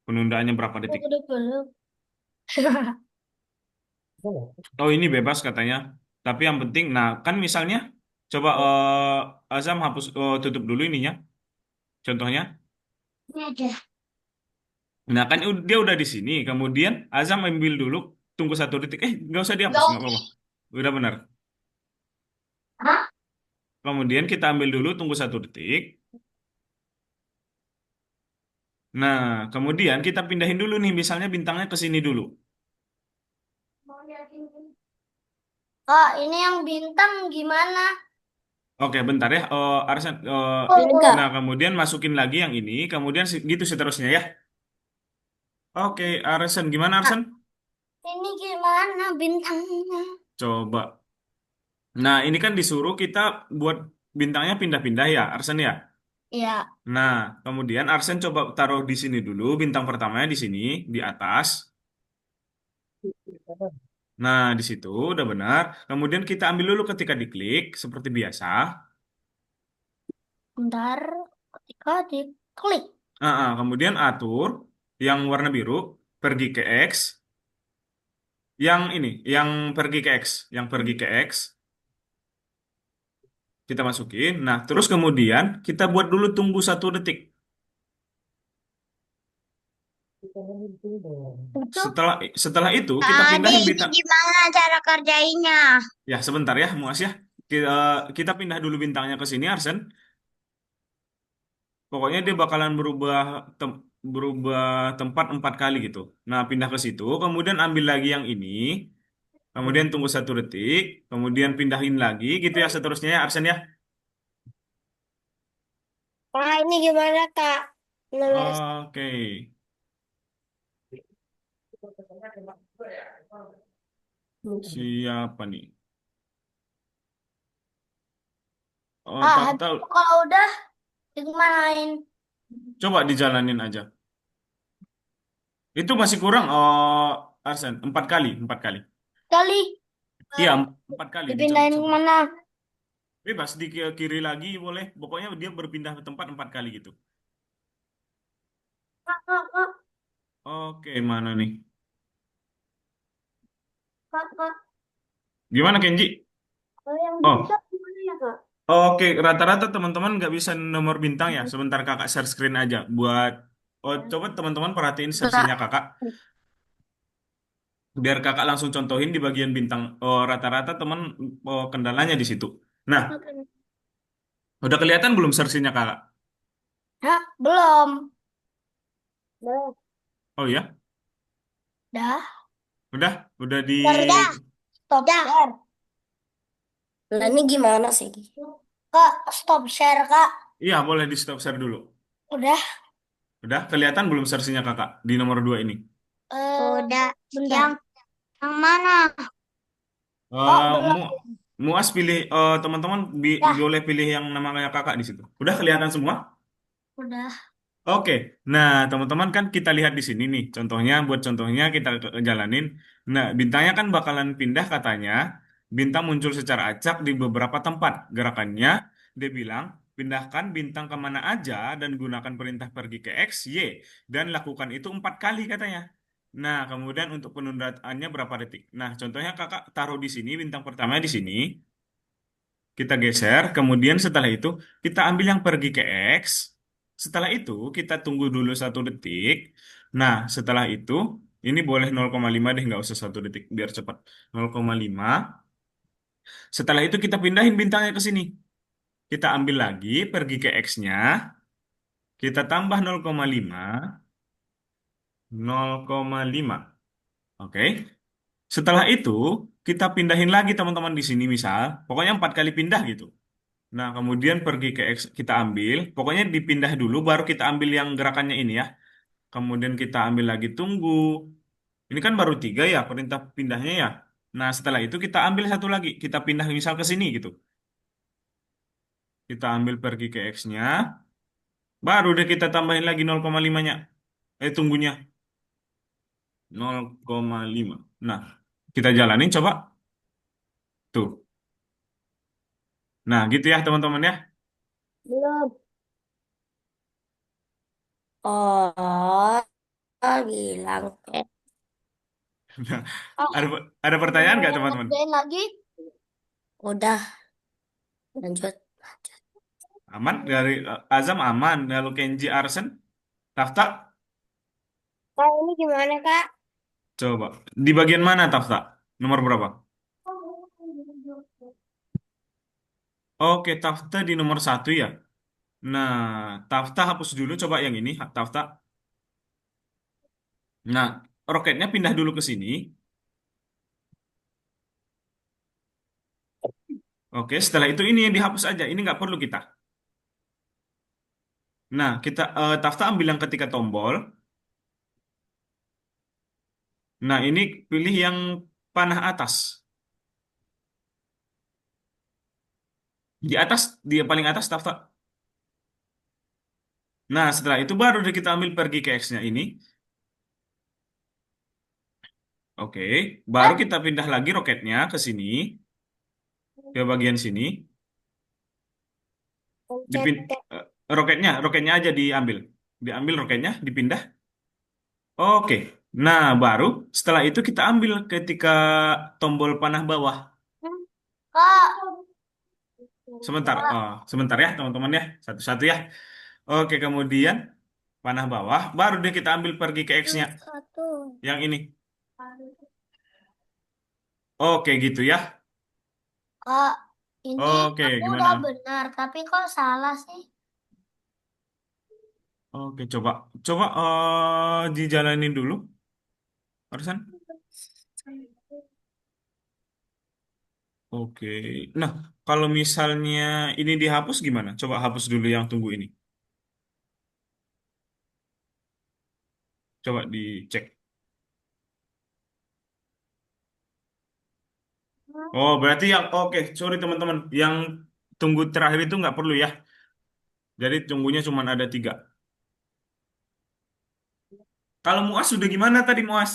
Penundaannya berapa Oh, detik? belum. Oh, ini bebas katanya. Tapi yang penting, nah kan misalnya, coba Azam hapus, tutup dulu ininya. Contohnya. Ini aja. Nah kan dia udah di sini. Kemudian Azam ambil dulu, tunggu 1 detik. Nggak usah dihapus, nggak apa-apa. Udah benar. Hah? Kemudian kita ambil dulu, tunggu 1 detik. Nah, kemudian kita pindahin dulu nih, misalnya bintangnya ke sini dulu. Kak, ini yang bintang gimana? Oke, bentar ya, Arsen. Oh, Nah, kemudian masukin lagi yang ini, kemudian gitu seterusnya ya. Oke, Arsen, gimana Arsen? ini gimana bintangnya? Coba. Nah, ini kan disuruh kita buat bintangnya pindah-pindah ya, Arsen ya. Ya, Nah, kemudian Arsen coba taruh di sini dulu, bintang pertamanya di sini, di atas. Nah, di situ udah benar. Kemudian kita ambil dulu ketika diklik, seperti biasa. bentar. Ketika diklik. Kemudian atur yang warna biru, pergi ke X. Yang ini, yang pergi ke X. Yang pergi ke X, kita masukin. Nah, terus kemudian kita buat dulu tunggu 1 detik. Itu Setelah setelah itu, kita pindahin bintang. gimana cara kerjainya? Ya, sebentar ya, Muas ya. Kita, kita pindah dulu bintangnya ke sini, Arsen. Pokoknya dia bakalan berubah tempat 4 kali gitu. Nah, pindah ke situ, kemudian ambil lagi yang ini, kemudian tunggu 1 detik, kemudian pindahin lagi, gitu ya seterusnya ya, Arsen ya. Nah, ini gimana, Kak? Nulis. Oke, siapa nih? Oh, Ah, tahu. kalau udah dimarahin Coba dijalanin aja. Itu masih kurang, oh, Arsen, 4 kali, 4 kali. kali Iya, 4 kali. dipindahin Coba. kemana? Bebas di kiri lagi boleh. Pokoknya dia berpindah ke tempat 4 kali gitu. Kak, kak, kak, Oke, mana nih? kak, kak. Gimana Kenji? Kalau yang Oh, bintang gimana ya, Kak? oke. Rata-rata teman-teman nggak bisa nomor bintang ya. Sebentar kakak share screen aja buat. Oh, coba teman-teman perhatiin sesinya kakak. Biar kakak langsung contohin di bagian bintang. Oh, rata-rata teman kendalanya di situ. Nah, udah kelihatan belum sersinya kakak? Hah, belum. Belum. Oh ya, Dah. udah di. Dah. Stop share. Nah, ini gimana sih? Kak, stop share, Kak. Iya, boleh di stop share dulu. Udah. Udah kelihatan belum sersinya kakak di nomor 2 ini? Udah. Bentar. Yang mana? Eh, belum. Muas pilih, teman-teman Dah. boleh pilih yang namanya kakak di situ. Udah kelihatan semua? Udah. Oke, nah teman-teman kan kita lihat di sini nih, contohnya buat contohnya kita jalanin. Nah, bintangnya kan bakalan pindah katanya, bintang muncul secara acak di beberapa tempat. Gerakannya, dia bilang, pindahkan bintang kemana aja dan gunakan perintah pergi ke X, Y, dan lakukan itu 4 kali katanya. Nah, kemudian untuk penundaannya berapa detik? Nah, contohnya kakak taruh di sini, bintang pertamanya di sini, kita geser, kemudian setelah itu kita ambil yang pergi ke X. Setelah itu kita tunggu dulu 1 detik. Nah, setelah itu ini boleh 0,5 deh, nggak usah 1 detik biar cepat. 0,5. Setelah itu kita pindahin bintangnya ke sini. Kita ambil lagi, pergi ke X-nya. Kita tambah 0,5. 0,5. Oke. Setelah itu kita pindahin lagi teman-teman di sini misal. Pokoknya 4 kali pindah gitu. Nah, kemudian pergi ke X, kita ambil. Pokoknya dipindah dulu, baru kita ambil yang gerakannya ini ya. Kemudian kita ambil lagi tunggu. Ini kan baru 3 ya, perintah pindahnya ya. Nah, setelah itu kita ambil satu lagi. Kita pindah misal ke sini gitu. Kita ambil pergi ke X-nya. Baru deh kita tambahin lagi 0,5-nya. Tunggunya 0,5. Nah, kita jalanin coba. Tuh. Nah, gitu ya teman-teman ya. Belum. Oh, bilang Nah, Oh, ada pertanyaan nggak yang teman-teman? ngerjain lagi. udah lanjut. Aman dari Azam aman. Lalu Kenji Arsen, Tafta, Kak, ini gimana, Kak? coba. Di bagian mana Tafta? Nomor berapa? Oke, Tafta di nomor 1 ya. Nah, Tafta hapus dulu coba yang ini, Tafta. Nah, roketnya pindah dulu ke sini. Oke, setelah itu ini yang dihapus aja. Ini nggak perlu kita. Nah, kita Tafta ambil yang ketika tombol. Nah, ini pilih yang panah atas. Di atas, dia paling atas Tafta. Nah, setelah itu baru deh kita ambil pergi ke X-nya ini. Oke, baru kita pindah lagi roketnya ke sini, ke bagian sini. Dipin, Pencet. eh, roketnya aja diambil. Diambil roketnya, dipindah. Oke. Nah, baru setelah itu kita ambil ketika tombol panah bawah. Kak. Sebentar, sebentar ya teman-teman ya, satu-satu ya. Oke, kemudian panah bawah, baru deh kita ambil pergi ke X-nya, Satu. yang ini. Oke, gitu ya. Kak, ini Oke, aku gimana? udah benar, tapi kok salah sih? Oke, coba, coba dijalanin dulu, Arsan. Oke. Nah, kalau misalnya ini dihapus gimana? Coba hapus dulu yang tunggu ini. Coba dicek. Oh, berarti yang oke. Sorry teman-teman, yang tunggu terakhir itu nggak perlu ya. Jadi tunggunya cuma ada 3. Kalau Muas sudah gimana tadi Muas?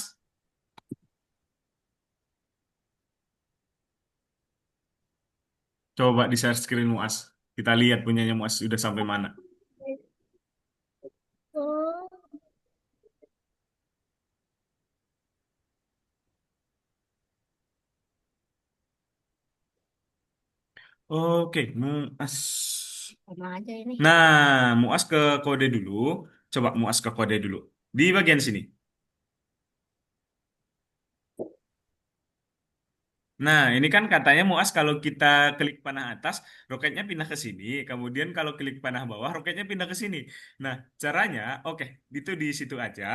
Coba di share screen Muas. Kita lihat punyanya Muas sudah sampai mana. Hmm. Oke, Muas. Sama aja ini. Nah, Muas ke kode dulu. Coba Muas ke kode dulu. Di bagian sini. Nah, ini kan katanya Muas kalau kita klik panah atas, roketnya pindah ke sini. Kemudian kalau klik panah bawah, roketnya pindah ke sini. Nah, caranya, oke, itu di situ aja.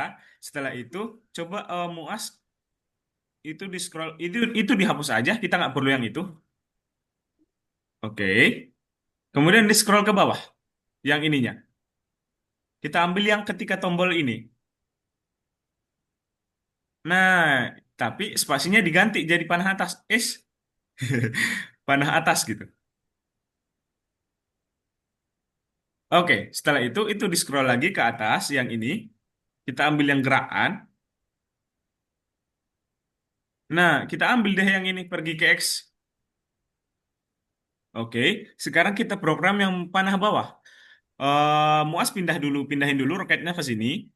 Setelah itu, coba Muas itu di scroll, itu dihapus aja. Kita nggak perlu yang itu. Oke. Kemudian di scroll ke bawah, yang ininya. Kita ambil yang ketika tombol ini. Nah, tapi spasinya diganti jadi panah atas. Panah atas gitu. Oke, setelah itu di scroll lagi ke atas yang ini. Kita ambil yang gerakan. Nah, kita ambil deh yang ini pergi ke X. Oke, sekarang kita program yang panah bawah. Muas pindahin dulu roketnya ke sini.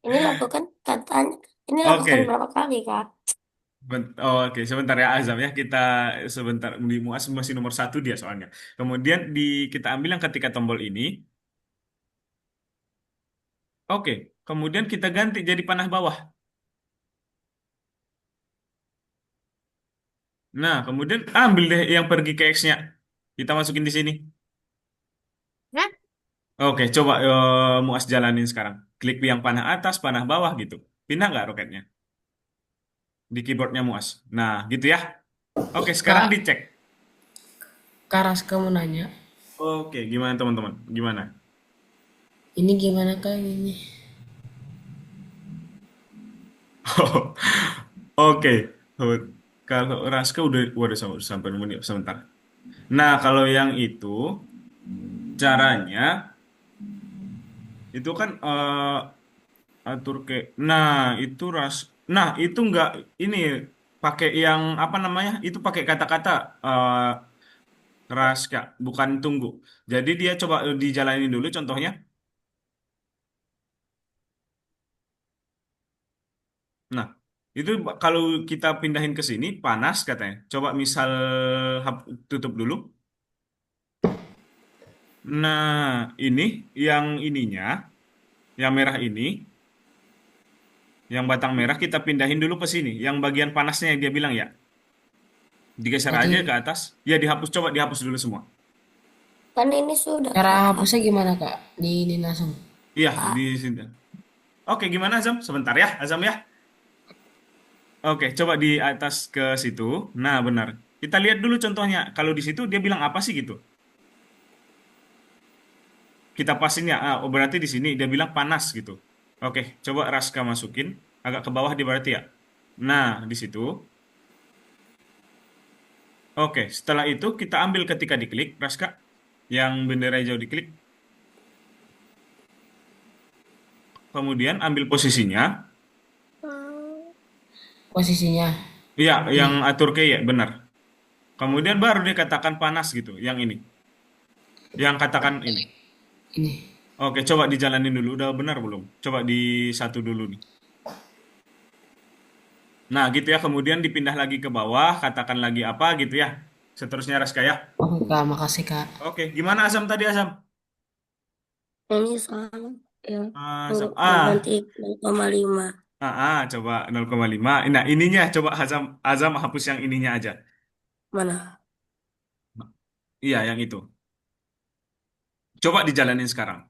Ini lakukan katanya. Ini lakukan Oke, berapa kali, Kak? oke, sebentar ya Azam ya. Kita sebentar di Muas masih nomor 1 dia soalnya. Kemudian kita ambil yang ketika tombol ini. Oke, kemudian kita ganti jadi panah bawah. Nah, kemudian ambil deh yang pergi ke X-nya. Kita masukin di sini. Hah? Oke, coba Muas jalanin sekarang. Klik yang panah atas, panah bawah gitu. Pindah nggak roketnya? Di keyboardnya Muas. Nah, gitu ya. Oke, sekarang Kak, dicek. Kak Raska mau nanya, Oke, gimana teman-teman? Gimana? ini gimana Kak ini? Oke. Oh, kalau Raska udah sampai menit sebentar. Nah, kalau yang itu caranya itu kan atur ke. Nah, itu Nah, itu nggak ini pakai yang apa namanya? Itu pakai kata-kata Kak, bukan tunggu. Jadi dia coba dijalanin dulu contohnya. Nah, itu kalau kita pindahin ke sini panas katanya. Coba misal tutup dulu. Nah, ini yang ininya, yang merah ini, yang batang merah kita pindahin dulu ke sini. Yang bagian panasnya yang dia bilang ya. Digeser Berarti aja ke atas. Ya dihapus, coba dihapus dulu semua. Kan ini sudah cara kakak. hapusnya gimana Kak? Di ini langsung. Iya, di Kak. sini. Oke, gimana Azam? Sebentar ya, Azam ya. Oke, coba di atas ke situ. Nah, benar. Kita lihat dulu contohnya. Kalau di situ dia bilang apa sih gitu? Kita pasin ya. Oh, berarti di sini dia bilang panas gitu. Oke, coba Raska masukin agak ke bawah di berarti ya. Nah, di situ. Oke, setelah itu kita ambil ketika diklik, Raska, yang bendera hijau diklik. Kemudian ambil posisinya. Hmm, Posisinya Iya, yang ini. atur ke ya, benar. Kemudian baru dia katakan panas gitu, yang ini. Yang katakan ini. Ini. Oke, coba dijalanin dulu. Udah benar belum? Coba di satu dulu nih. Nah, gitu ya. Kemudian dipindah lagi ke bawah, katakan lagi apa gitu ya. Seterusnya Raska ya. Oke Kak, makasih Kak. Oke, gimana Asam tadi Asam? Ini soal yang Asam. mau ganti 0,5. Coba 0,5. Nah, ininya coba Azam Azam hapus yang ininya aja. Mana? Iya, yang itu. Coba dijalanin sekarang.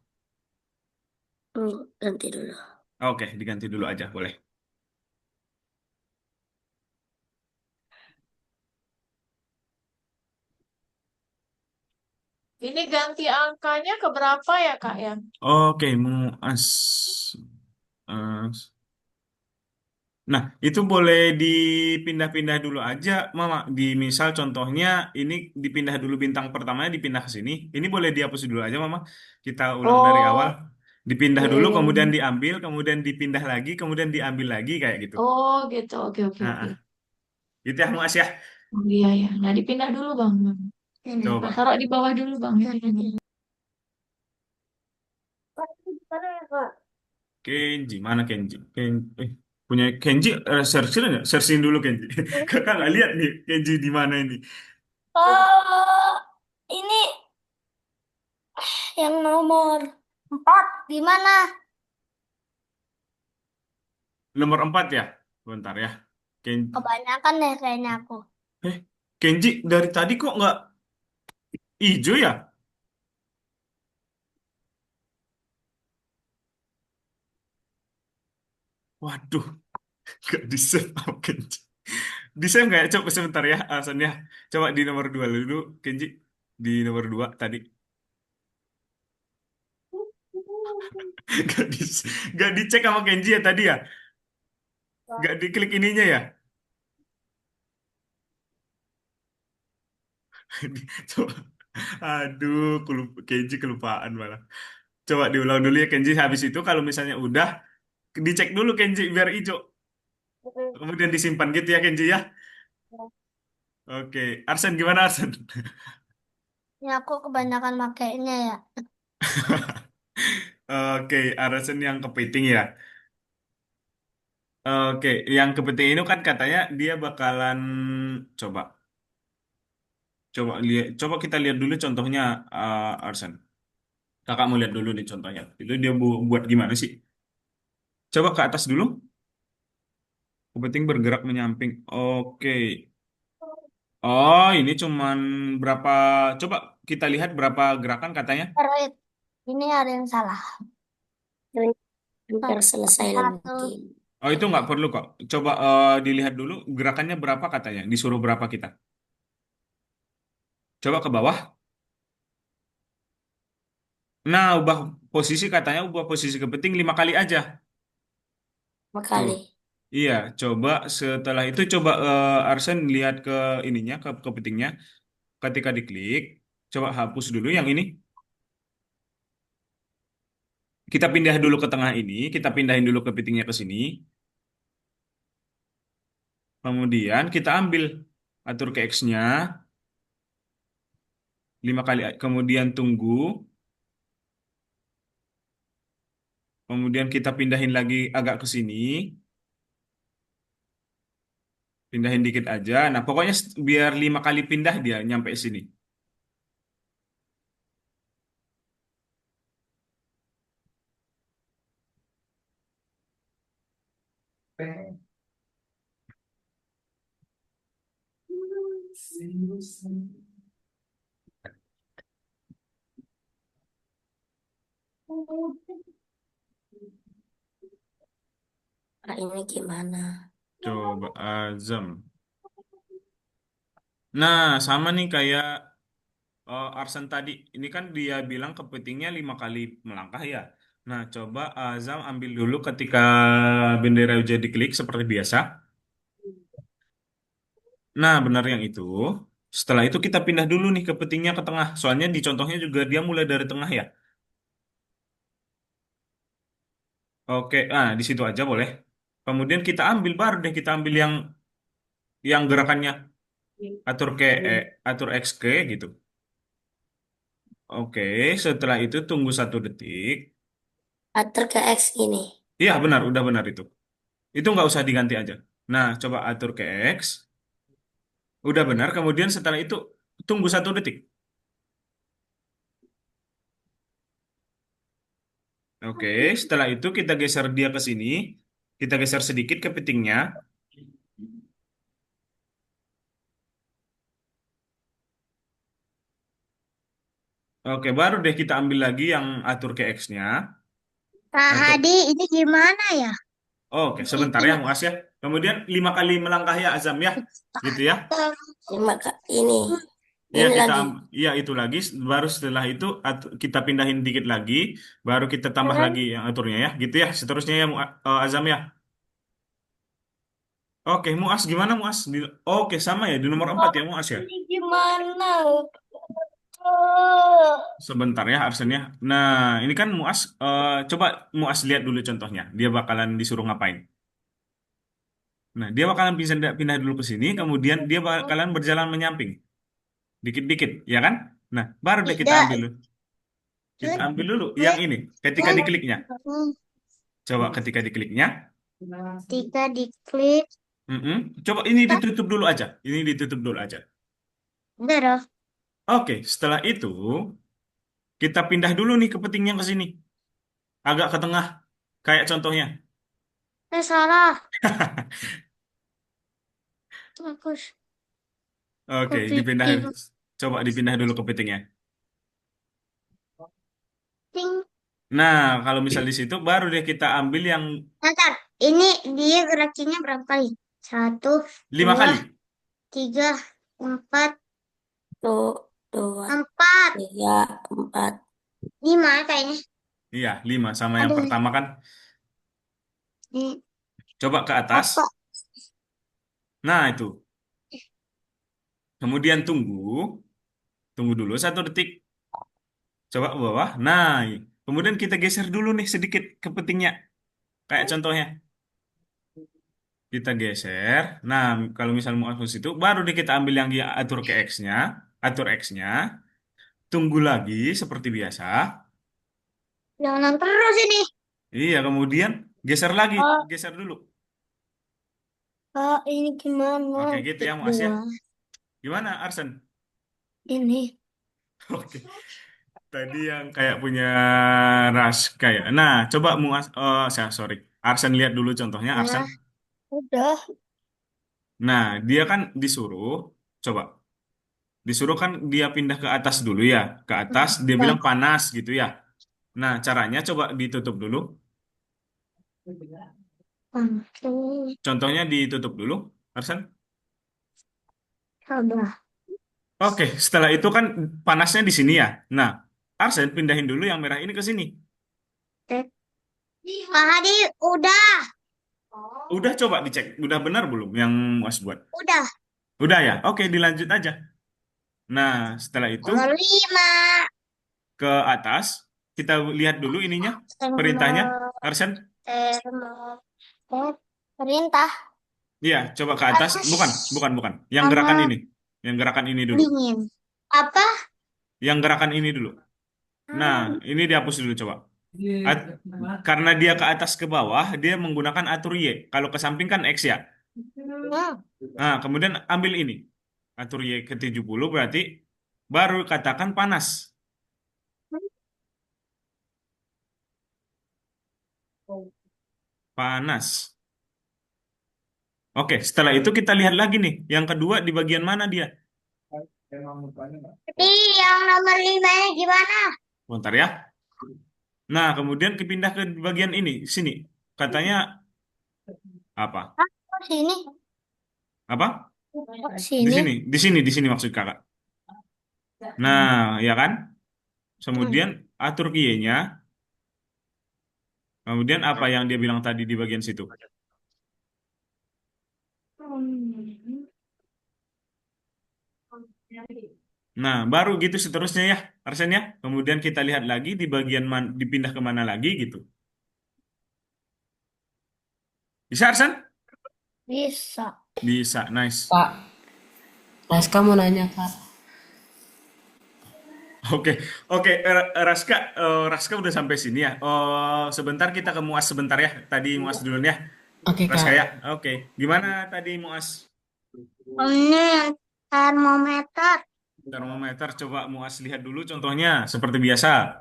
Ganti dulu. Oke, diganti dulu aja, boleh. Ini ganti angkanya ke berapa ya, Kak ya? Oke, as. Nah, itu boleh dipindah-pindah dulu aja, Mama. Di misal contohnya ini dipindah dulu bintang pertamanya dipindah ke sini. Ini boleh dihapus dulu aja, Mama. Kita ulang dari awal. Oh, Dipindah iya, dulu, iya, kemudian iya. diambil, kemudian dipindah lagi, kemudian diambil lagi kayak gitu. Oh, gitu. Oke, oke, Nah, oke. itu ya, Mas ya. Oh, iya, ya. Nah, dipindah dulu, Bang. ini. Nah, Coba. taruh di bawah dulu, Bang. Ya, ini. Kak, ini gimana ya, Kak? Kenji, mana Kenji? Punya Kenji, searching nggak? Searching dulu Kenji. Kakak nggak lihat nih Kenji di mana ini? Oh, ini yang nomor 4 di mana? Nomor 4 ya? Bentar ya. Kenji. Kebanyakan deh kayaknya aku. Eh, Kenji dari tadi kok nggak hijau ya? Waduh, nggak di save sama Kenji. Di save nggak ya? Coba sebentar ya, alasannya. Coba di nomor 2 dulu, Kenji. Di nomor 2 tadi. Nggak di, nggak dicek sama Kenji ya tadi ya? Nggak diklik ininya ya? Coba. Aduh, Kenji kelupaan malah. Coba diulang dulu ya Kenji. Habis itu kalau misalnya udah, dicek dulu Kenji biar hijau. Kemudian disimpan gitu ya Kenji ya. Oke, Arsen gimana Arsen? Ini aku kebanyakan makainya ya. Oke, Arsen yang kepiting ya. Oke, yang kepiting itu kan katanya dia bakalan coba, coba kita lihat dulu contohnya Arsen. Kakak mau lihat dulu nih contohnya. Itu dia buat gimana sih? Coba ke atas dulu. Kepiting bergerak menyamping. Oke. Oh, ini cuman berapa? Coba kita lihat berapa gerakan katanya. Right. Ini ada yang salah. Hampir selesai lah Satu. berarti. Oh, itu nggak perlu kok. Coba dilihat dulu gerakannya berapa katanya. Disuruh berapa kita. Coba ke bawah. Nah, ubah posisi kepiting 5 kali aja. Tuh. Makali. Iya, coba setelah itu coba Arsen lihat ke ininya, ke kepitingnya. ketika diklik, coba hapus dulu yang ini. Kita pindah dulu ke tengah ini, kita pindahin dulu kepitingnya ke sini. Kemudian kita ambil, atur ke X-nya, 5 kali, kemudian tunggu. Kemudian kita pindahin lagi agak ke sini, pindahin dikit aja. Nah, pokoknya biar 5 kali pindah dia nyampe sini. P sinus Nah, ini gimana? Coba Azam. Nah, sama nih kayak Arsen tadi. Ini kan dia bilang kepitingnya 5 kali melangkah ya. Nah, coba Azam ambil dulu ketika bendera udah diklik seperti biasa. Nah, benar yang itu. Setelah itu kita pindah dulu nih kepitingnya ke tengah. Soalnya di contohnya juga dia mulai dari tengah ya. Oke, di situ aja boleh. Kemudian kita ambil baru deh kita ambil yang gerakannya atur ke atur X ke gitu. Oke, setelah itu tunggu 1 detik. Atur ke X ini. Iya benar, udah benar itu. Itu nggak usah diganti aja. Nah, coba atur ke X. Udah benar. Kemudian setelah itu tunggu 1 detik. Oke, setelah itu kita geser dia ke sini. Kita geser sedikit kepitingnya. Oke, baru deh kita ambil lagi yang atur ke X-nya. Kak Atur. Hadi, ini gimana ya? Oke, sebentar ya, Muas ya. Kemudian 5 kali melangkah ya, Azam ya. Gitu ya. Ini. Iya Ini kita lagi. iya itu lagi baru setelah itu kita pindahin dikit lagi baru kita tambah lagi yang aturnya ya gitu ya seterusnya ya Azam ya. Oke Muas gimana Muas oke sama ya di nomor 4 ya Muas ya Ini gimana? sebentar ya Arsen ya. Nah ini kan Muas coba Muas lihat dulu contohnya dia bakalan disuruh ngapain. Nah dia bakalan pindah pindah dulu ke sini kemudian dia bakalan berjalan menyamping dikit-dikit ya kan. Nah baru deh kita Tidak. ambil dulu. Kita ambil dulu yang ini ketika dikliknya. Coba ketika dikliknya. Ketika diklik, Mm-mm. Coba ini ditutup dulu aja. Ini ditutup dulu aja. udah dong. Oke, setelah itu kita pindah dulu nih kepitingnya ke sini. Agak ke tengah. Kayak contohnya. Salah. Bagus. Oke, dipindah. Kepiting. Coba dipindah dulu kepitingnya. Ting. Nah, kalau misal di situ baru deh kita ambil yang Ntar, ini dia gerakinnya berapa kali? 1, 5 2, kali. 3, 4, Tuh, 2, 4, 3, 4. 5 kayaknya. Iya, 5 sama yang Aduh. pertama kan. Ini Coba ke atas. apa? Nah, itu. Kemudian tunggu. Tunggu dulu 1 detik. Coba ke bawah. Nah, kemudian kita geser dulu nih sedikit kepitingnya. Kayak contohnya. Kita geser. Nah, kalau misal mau hapus itu, baru deh kita ambil yang dia atur ke X-nya, atur X-nya, tunggu lagi seperti biasa. Jangan terus ini. Iya, kemudian geser lagi, Oh. geser dulu. Kak, ini gimana? Oke, gitu ya, Mas ya. Gimana, Arsen? Ini. Oke. Tadi yang kayak punya ras kayak. Nah, coba Muas, sorry, Arsen lihat dulu contohnya, Arsen. Udah. Nah, dia kan disuruh, coba. Disuruh kan dia pindah ke atas dulu ya. Ke atas, dia bilang panas gitu ya. Nah, caranya coba ditutup dulu. Oke. Contohnya ditutup dulu, Arsen. Udah. Oke, setelah itu kan panasnya di sini ya. Nah, Arsen pindahin dulu yang merah ini ke sini. Kak Hadi, udah. Udah coba dicek, udah benar belum yang Mas buat? Udah. Udah ya? Oke, dilanjut aja. Nah, setelah itu Nomor 5. ke atas, kita lihat dulu ininya, perintahnya, Arsen. Perintah Iya, coba ke atas. Bukan, bukan, bukan. Yang gerakan ini. Yang gerakan ini dulu. dingin. Apa? Yang gerakan ini dulu. Nah, ini dihapus dulu coba. Iya, At- karena dia ke atas ke bawah, dia menggunakan atur Y. Kalau ke samping kan X ya. Hmm. Nah, kemudian ambil ini. Atur Y ke 70 berarti baru katakan panas. Panas. Oke, setelah itu kita lihat lagi nih. Yang kedua di bagian mana dia? emang mukanya nggak. Tapi yang nomor 5-nya gimana? Bentar ya. Nah, kemudian pindah ke bagian ini, sini. Katanya apa? Oh, sini. Apa? Oh, Di sini. sini, di sini maksud kakak. Nah, ya kan? Kemudian atur Y-nya. Kemudian apa yang dia bilang tadi di bagian situ? Nah, baru gitu seterusnya ya, Arsen ya. Kemudian kita lihat lagi di bagian dipindah kemana lagi gitu. Bisa, Arsen? Bisa. Bisa, nice. Kak, Raska mau nanya, Kak. Oke, oke, Raska, Raska udah sampai sini ya. Oh, sebentar kita ke Muas sebentar ya. Tadi Muas dulu ya, Oke, Raska Kak. ya. Oke, gimana tadi Muas? Ini termometer. Termometer, coba Muas lihat dulu contohnya seperti biasa.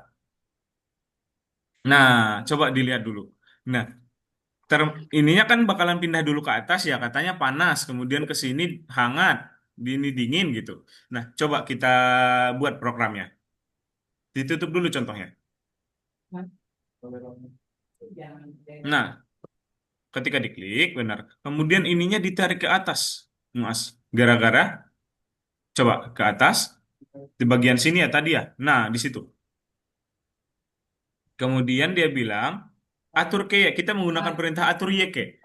Nah, coba dilihat dulu. Nah, ininya kan bakalan pindah dulu ke atas ya, katanya panas, kemudian ke sini hangat, ini dingin gitu. Nah, coba kita buat programnya. Ditutup dulu contohnya. Nah, ketika diklik, benar. Kemudian ininya ditarik ke atas, Mas. Gara-gara, coba ke atas, di bagian sini ya tadi ya. Nah, di situ. Kemudian dia bilang, atur ke ya. Kita menggunakan perintah atur y ke.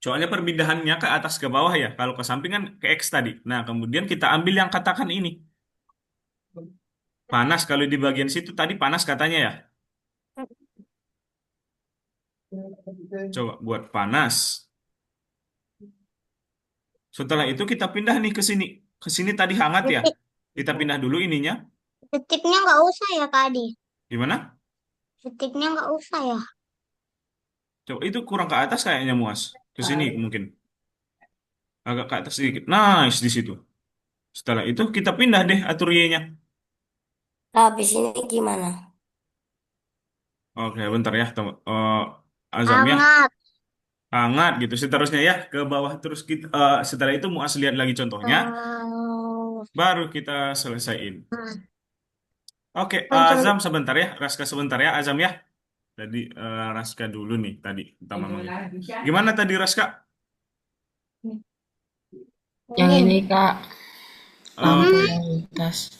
Soalnya perpindahannya ke atas ke bawah ya. Kalau ke samping kan ke X tadi. Nah, kemudian kita ambil yang katakan ini. Panas, kalau di bagian situ tadi panas katanya ya. Coba buat panas. Setelah itu kita pindah nih ke sini. Ke sini tadi hangat ya. Titik. Kita pindah dulu ininya. Titiknya nggak usah ya, Kak Adi? Gimana? Titiknya nggak usah ya? Coba itu kurang ke atas kayaknya Muas. Ke sini mungkin. Agak ke atas sedikit. Nice di situ. Setelah itu kita pindah deh atur Y-nya. Habis ini gimana? Oke, bentar ya. Azam ya. Hangat. Hangat gitu. Seterusnya ya ke bawah terus kita. Setelah itu Muas lihat lagi contohnya. Baru kita selesaiin. Oke, Azam sebentar ya. Raska sebentar ya. Azam ya. Tadi Raska dulu nih tadi pertama ngomong. Gimana tadi Raska? Yang ini, Kak. Lampu Eh, yang lintas.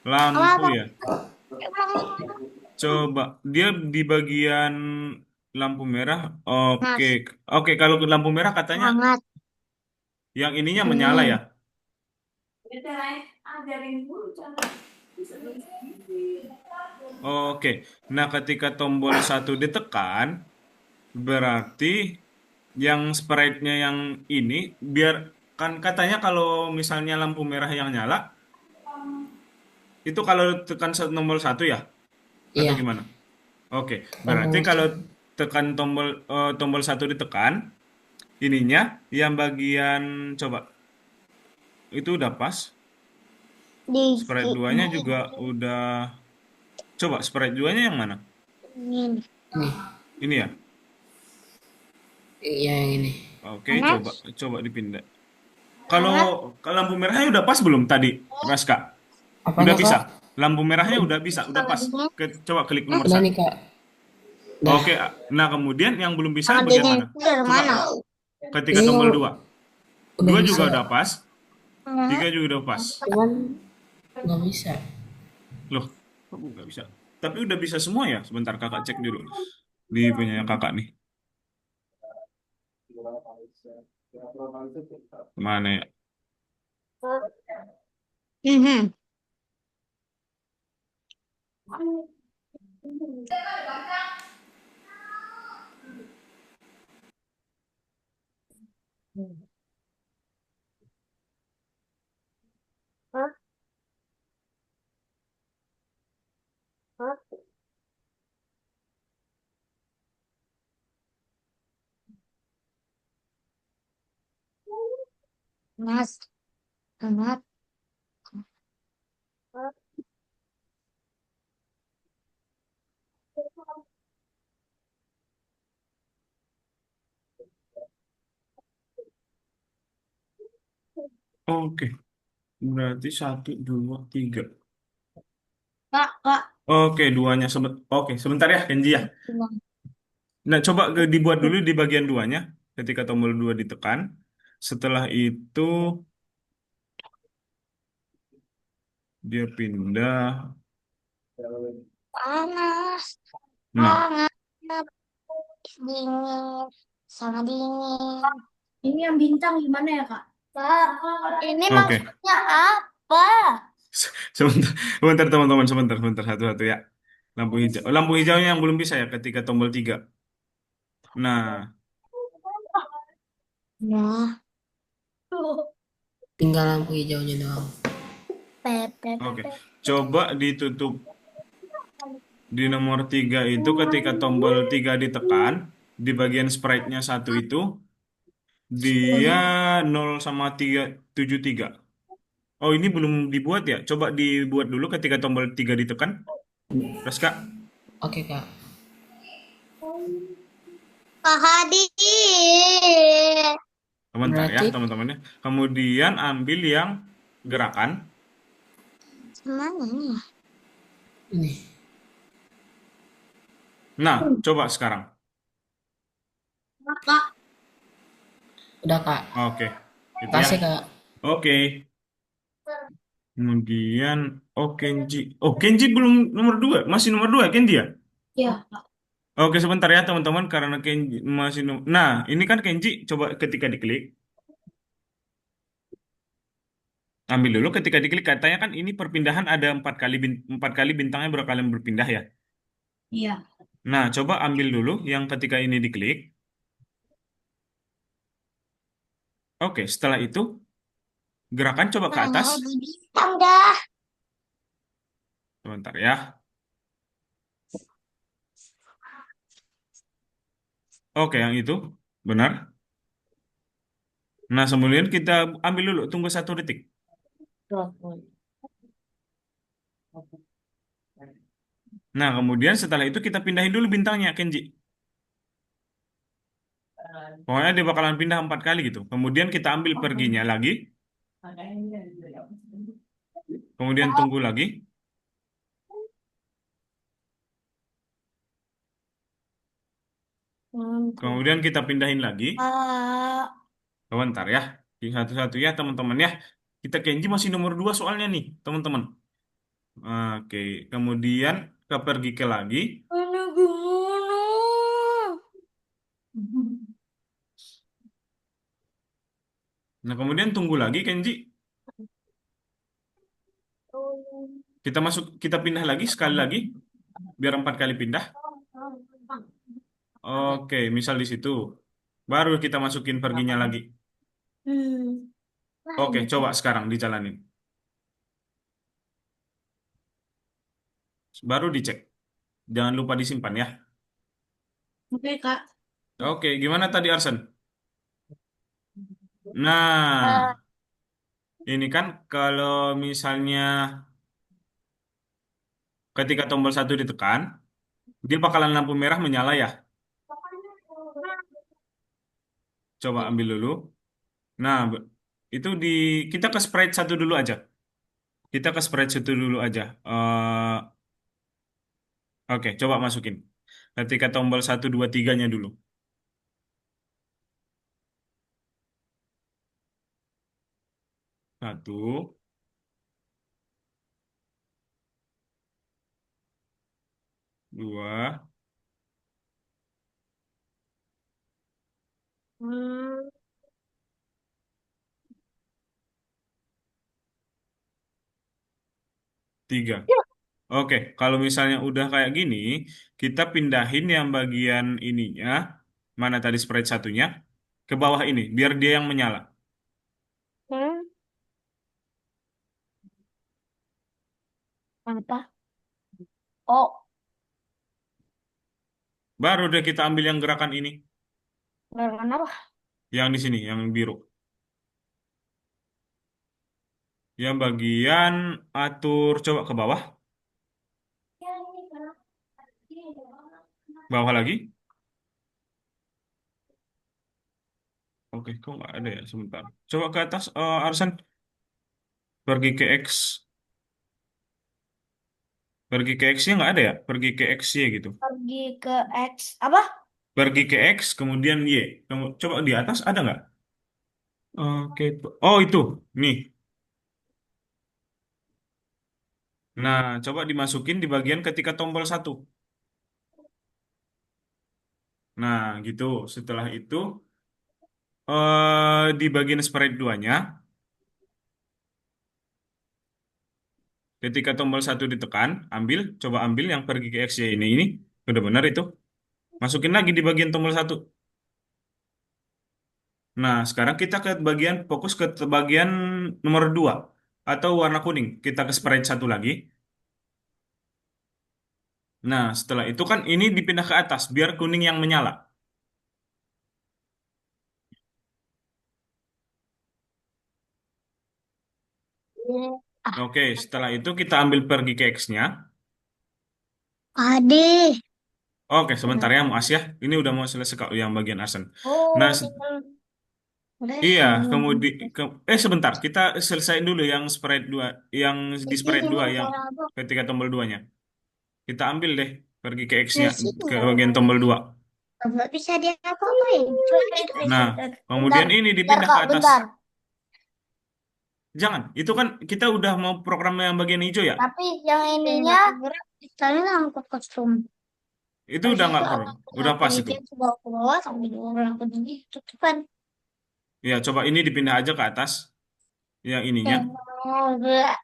lampu ya. Coba dia di bagian lampu merah. Oke, oke. Kalau lampu merah katanya Hangat. yang ininya menyala ya. Kita ajarin dulu cara. Oke. Nah, ketika tombol satu ditekan, berarti yang sprite-nya yang ini biar kan katanya kalau misalnya lampu merah yang nyala itu kalau tekan tombol satu ya atau Iya, gimana? Oke, berarti tombol kalau tekan tombol satu ditekan, ininya yang bagian coba itu udah pas. Di Sprite 2-nya juga udah. Coba sprite 2-nya yang mana? ini. ini. Ini ya. Iya, yang ini. Oke, coba dipindah. Kalau lampu merahnya udah pas belum tadi, Raska? Apanya, Udah bisa. Kak? Lampu merahnya udah bisa, udah pas. Coba klik nomor Udah satu. nih, Kak. Udah. Oke, nah kemudian yang belum bisa bagian Adanya mana? itu dari mana? Ketika Ini tombol 2. udah 2 bisa. juga udah pas, 3 juga udah pas. Cuman nggak bisa. Loh, kok nggak bisa? Tapi udah bisa semua ya? Sebentar kakak cek dulu. Di punya kakak nih. Mana ya? Mhm. Mas, amat. Oke, berarti satu, dua, tiga. Kak. Oke, duanya Oke, sebentar ya, Kenji ya. Nah, coba dibuat dulu di bagian duanya. Ketika tombol dua ditekan. Setelah itu dia pindah. Panas, Nah, hangat, dingin, sangat dingin. Ini yang bintang gimana ya, Kak? Kak, ini oke. maksudnya apa? Sebentar, sebentar teman-teman, sebentar, satu-satu ya. Lampu hijau. Lampu hijaunya yang belum bisa ya ketika tombol tiga. Nah, Nah, Tinggal lampu hijaunya doang. oke. Coba ditutup di nomor tiga itu ketika tombol tiga ditekan, di bagian sprite-nya satu itu, dia 0,373. Oh, ini belum dibuat ya? Coba dibuat dulu ketika tombol 3 ditekan. Terus, Kak. Oke, Kak. Kak Hadi. Sebentar ya, Berarti teman-temannya. Kemudian ambil yang gerakan. Mana nih? ini. Nah, coba sekarang. Kak. Udah, Kak. Oke, itu ya. Kasih, Kak. Oke. Kemudian, oh Kenji. Oh, Kenji belum nomor 2. Masih nomor 2 Kenji ya? Ya. Oke, sebentar ya teman-teman. Karena Kenji masih Nah, ini kan Kenji. Coba ketika diklik. Ambil dulu ketika diklik. Katanya kan ini perpindahan ada 4 kali bintangnya berkali berpindah ya. Iya. Nah, coba ambil dulu yang ketika ini diklik. Oke, setelah itu gerakan coba ke Mana atas. lagi bintang dah? Sebentar ya. Oke, yang itu benar. Nah, kemudian kita ambil dulu, tunggu 1 detik. Nah, kemudian setelah itu kita pindahin dulu bintangnya, Kenji. Pokoknya dia bakalan pindah 4 kali gitu. Kemudian kita ambil perginya lagi. Kemudian tunggu lagi. Kemudian kita pindahin lagi. Sebentar ya. Satu-satu ya, teman-teman ya. Kita Kenji masih nomor 2 soalnya nih, teman-teman. Oke, kemudian kita pergi ke lagi. Mana gimana? Nah, kemudian tunggu lagi, Kenji. Kita pindah lagi sekali lagi, biar 4 kali pindah. Oke, misal di situ. Baru kita masukin perginya lagi. Hmm. Oke, coba sekarang dijalanin. Baru dicek. Jangan lupa disimpan ya. Oke, Kak. Oke, gimana tadi Arsen? Nah, ini kan kalau misalnya ketika tombol 1 ditekan, dia bakalan lampu merah menyala ya. Coba ambil dulu. Nah, itu kita ke sprite satu dulu aja. Kita ke sprite satu dulu aja. Oke, coba masukin. Ketika tombol 1, 2, 3-nya dulu. 1, 2, Hmm. Tiga. Oke, kalau misalnya udah kayak gini, kita pindahin yang bagian ininya, mana tadi sprite satunya, ke bawah ini, biar dia yang menyala. Hmm, apa? Oh, Baru deh kita ambil yang gerakan ini, gerakan apa? yang di sini, yang biru. Yang bagian atur, coba ke bawah, bawah lagi. Oke, kok nggak ada ya? Sebentar. Coba ke atas, Arsen, pergi ke X. Pergi ke X-nya nggak ada ya? Pergi ke X-nya gitu. Pergi ke X. Apa? Pergi ke X, kemudian Y. Coba di atas ada nggak? Oke, oh itu. Nih. Nah, coba dimasukin di bagian ketika tombol satu. Nah, gitu. Setelah itu, di bagian sprite 2-nya, ketika tombol satu ditekan, coba ambil yang pergi ke X, Y ini. Ini, udah benar itu. Masukin lagi di bagian tombol satu. Nah, sekarang kita ke bagian, fokus ke bagian nomor 2. Atau warna kuning. Kita ke sprite satu lagi. Nah, setelah itu kan ini dipindah ke atas, biar kuning yang menyala. Oke, setelah itu kita ambil pergi ke X-nya. Ade. Oke, sebentar ya, Muas ya. Ini udah mau selesai kok yang bagian Arsen. Oh, Nah, udah. iya, sebentar, kita selesaiin dulu yang sprite 2, yang di sprite 2 yang ketika tombol 2-nya. Kita ambil deh pergi ke X-nya, ke bagian tombol 2. Nggak bisa dia apa-apain. Nah, Bentar, kemudian ini bentar dipindah ke kak, atas. bentar. Jangan, itu kan kita udah mau program yang bagian hijau ya. Tapi yang ininya kita angkut kostum. Itu Habis udah itu nggak perlu, udah angkut pas itu. yang ke bawah sampai di bawah angkut ini tutupan. Ya, coba ini dipindah aja ke atas, yang ininya. Enggak.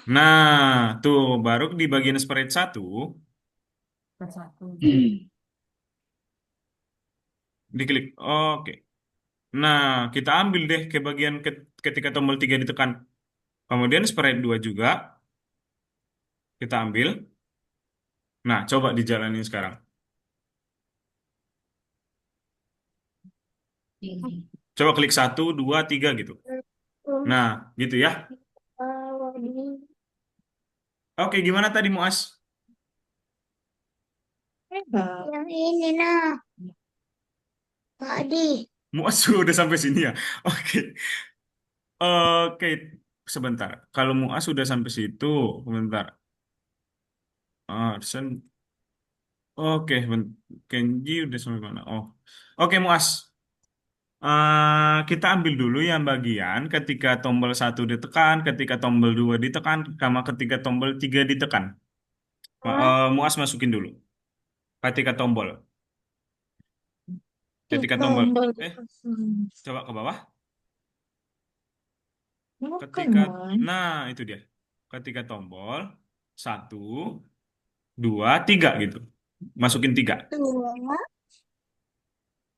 Nah, tuh baru di bagian sprite satu diklik. Oke. Nah, kita ambil deh ke bagian ketika tombol 3 ditekan. Kemudian sprite 2 juga kita ambil. Nah, coba dijalanin sekarang. Coba klik 1, 2, 3 gitu. Nah, gitu ya. Oke, gimana tadi Muas? Yang ini nah, tadi. Muas udah sampai sini ya. Oke. Oke, sebentar. Kalau Muas sudah sampai situ, sebentar. Sen- Oke, Kenji udah sampai mana? Oh, oke Muas. Kita ambil dulu yang bagian ketika tombol satu ditekan, ketika tombol 2 ditekan, sama ketika tombol 3 ditekan. Muas masukin dulu. Ketika tombol. Ketika tombol. Eh, coba ke bawah. Ketika, nah itu dia. Ketika tombol 1, 2, 3 gitu. Masukin 3. Dua,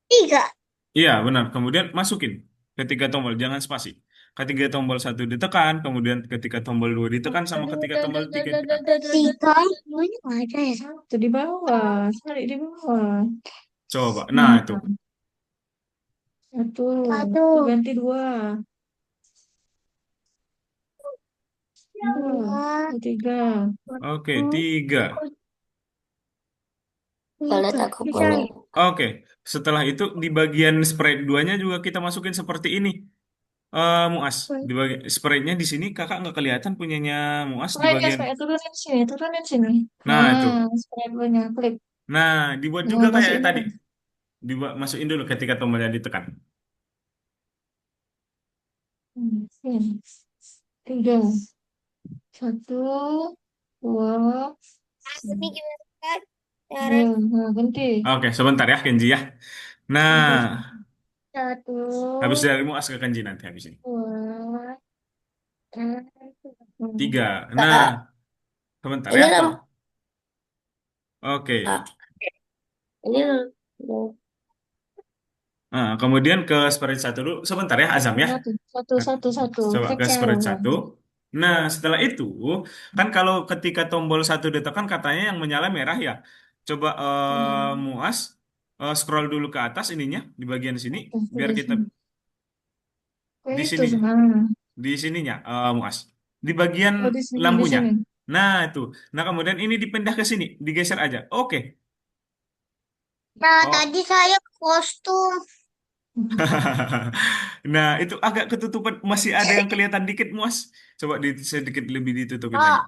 tiga. Iya, benar. Kemudian masukin ketika tombol, jangan spasi. Ketika tombol satu ditekan, kemudian ketika tombol 2 ditekan, sama ketika tombol 3 ditekan. Tiga. Banyak ada ya. Itu di bawah, cari di bawah. Coba. Nah, Nah, itu. satu, Satu. ganti dua, Dua. tiga. Oke, 3. Boleh tak aku Bisa. boleh. Oke, setelah itu di bagian sprite 2-nya juga kita masukin seperti ini. Muas, di bagian sprite-nya di sini kakak nggak kelihatan punyanya Muas di Supaya, bagian. supaya turunin sini, turunin sini. Nah, itu. Supaya punya klik. Nah, dibuat Nah, juga kayak masukin tadi. dulu. Masukin dulu ketika tombolnya ditekan. Sini. Tiga, satu, dua, Ini gimana kan? Cara tiga. Nah, ganti. Oke, sebentar ya Kenji ya. Nah, satu, habis dari Muas ke Kenji nanti habis ini. dua, tiga. 3. Nah, Kak, sebentar ini ya. lah, Oke. Kak, ini Nah, kemudian ke spread satu dulu. Sebentar ya, Azam ya. Satu, satu, Nah, satu, satu. coba ke Kecil. spread satu. Nah, setelah itu, kan kalau ketika tombol satu ditekan katanya yang menyala merah ya. Coba Muas scroll dulu ke atas ininya di bagian sini biar Di kita sini. Kayak di itu sininya, sebenarnya. di sininya Muas. Di bagian Oh, di sini, di lampunya. sini. Nah, itu. Nah, kemudian ini dipindah ke sini, digeser aja. Oke. Nah, Oh. tadi saya kostum. Nah, itu agak ketutupan, masih ada yang kelihatan dikit, Muas. Coba sedikit lebih ditutupin lagi. Kak,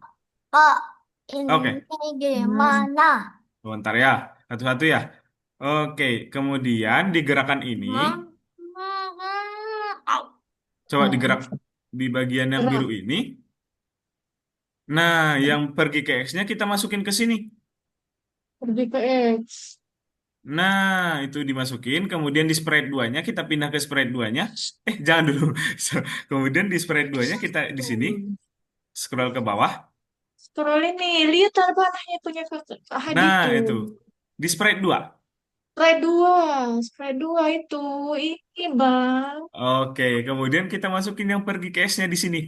Kak, Oke, ini Hmm. gimana? sebentar ya. Satu-satu ya. Oke, kemudian di gerakan ini, Au. coba Nah, digerak di bagian yang biru gerak. ini. Nah, yang pergi ke X-nya kita masukin ke sini. Pergi ke X. Nah, itu dimasukin. Kemudian di spread 2-nya kita pindah ke spread 2-nya. Jangan dulu. Kemudian di spread 2-nya kita di sini Tuh. scroll ke bawah. Scroll ini. Lihat panahnya punya Kak Hadi Nah, tuh. itu. Di spread 2. Spread dua. Spread dua itu. Ini, Bang. Oke, kemudian kita masukin yang pergi ke S-nya di sini.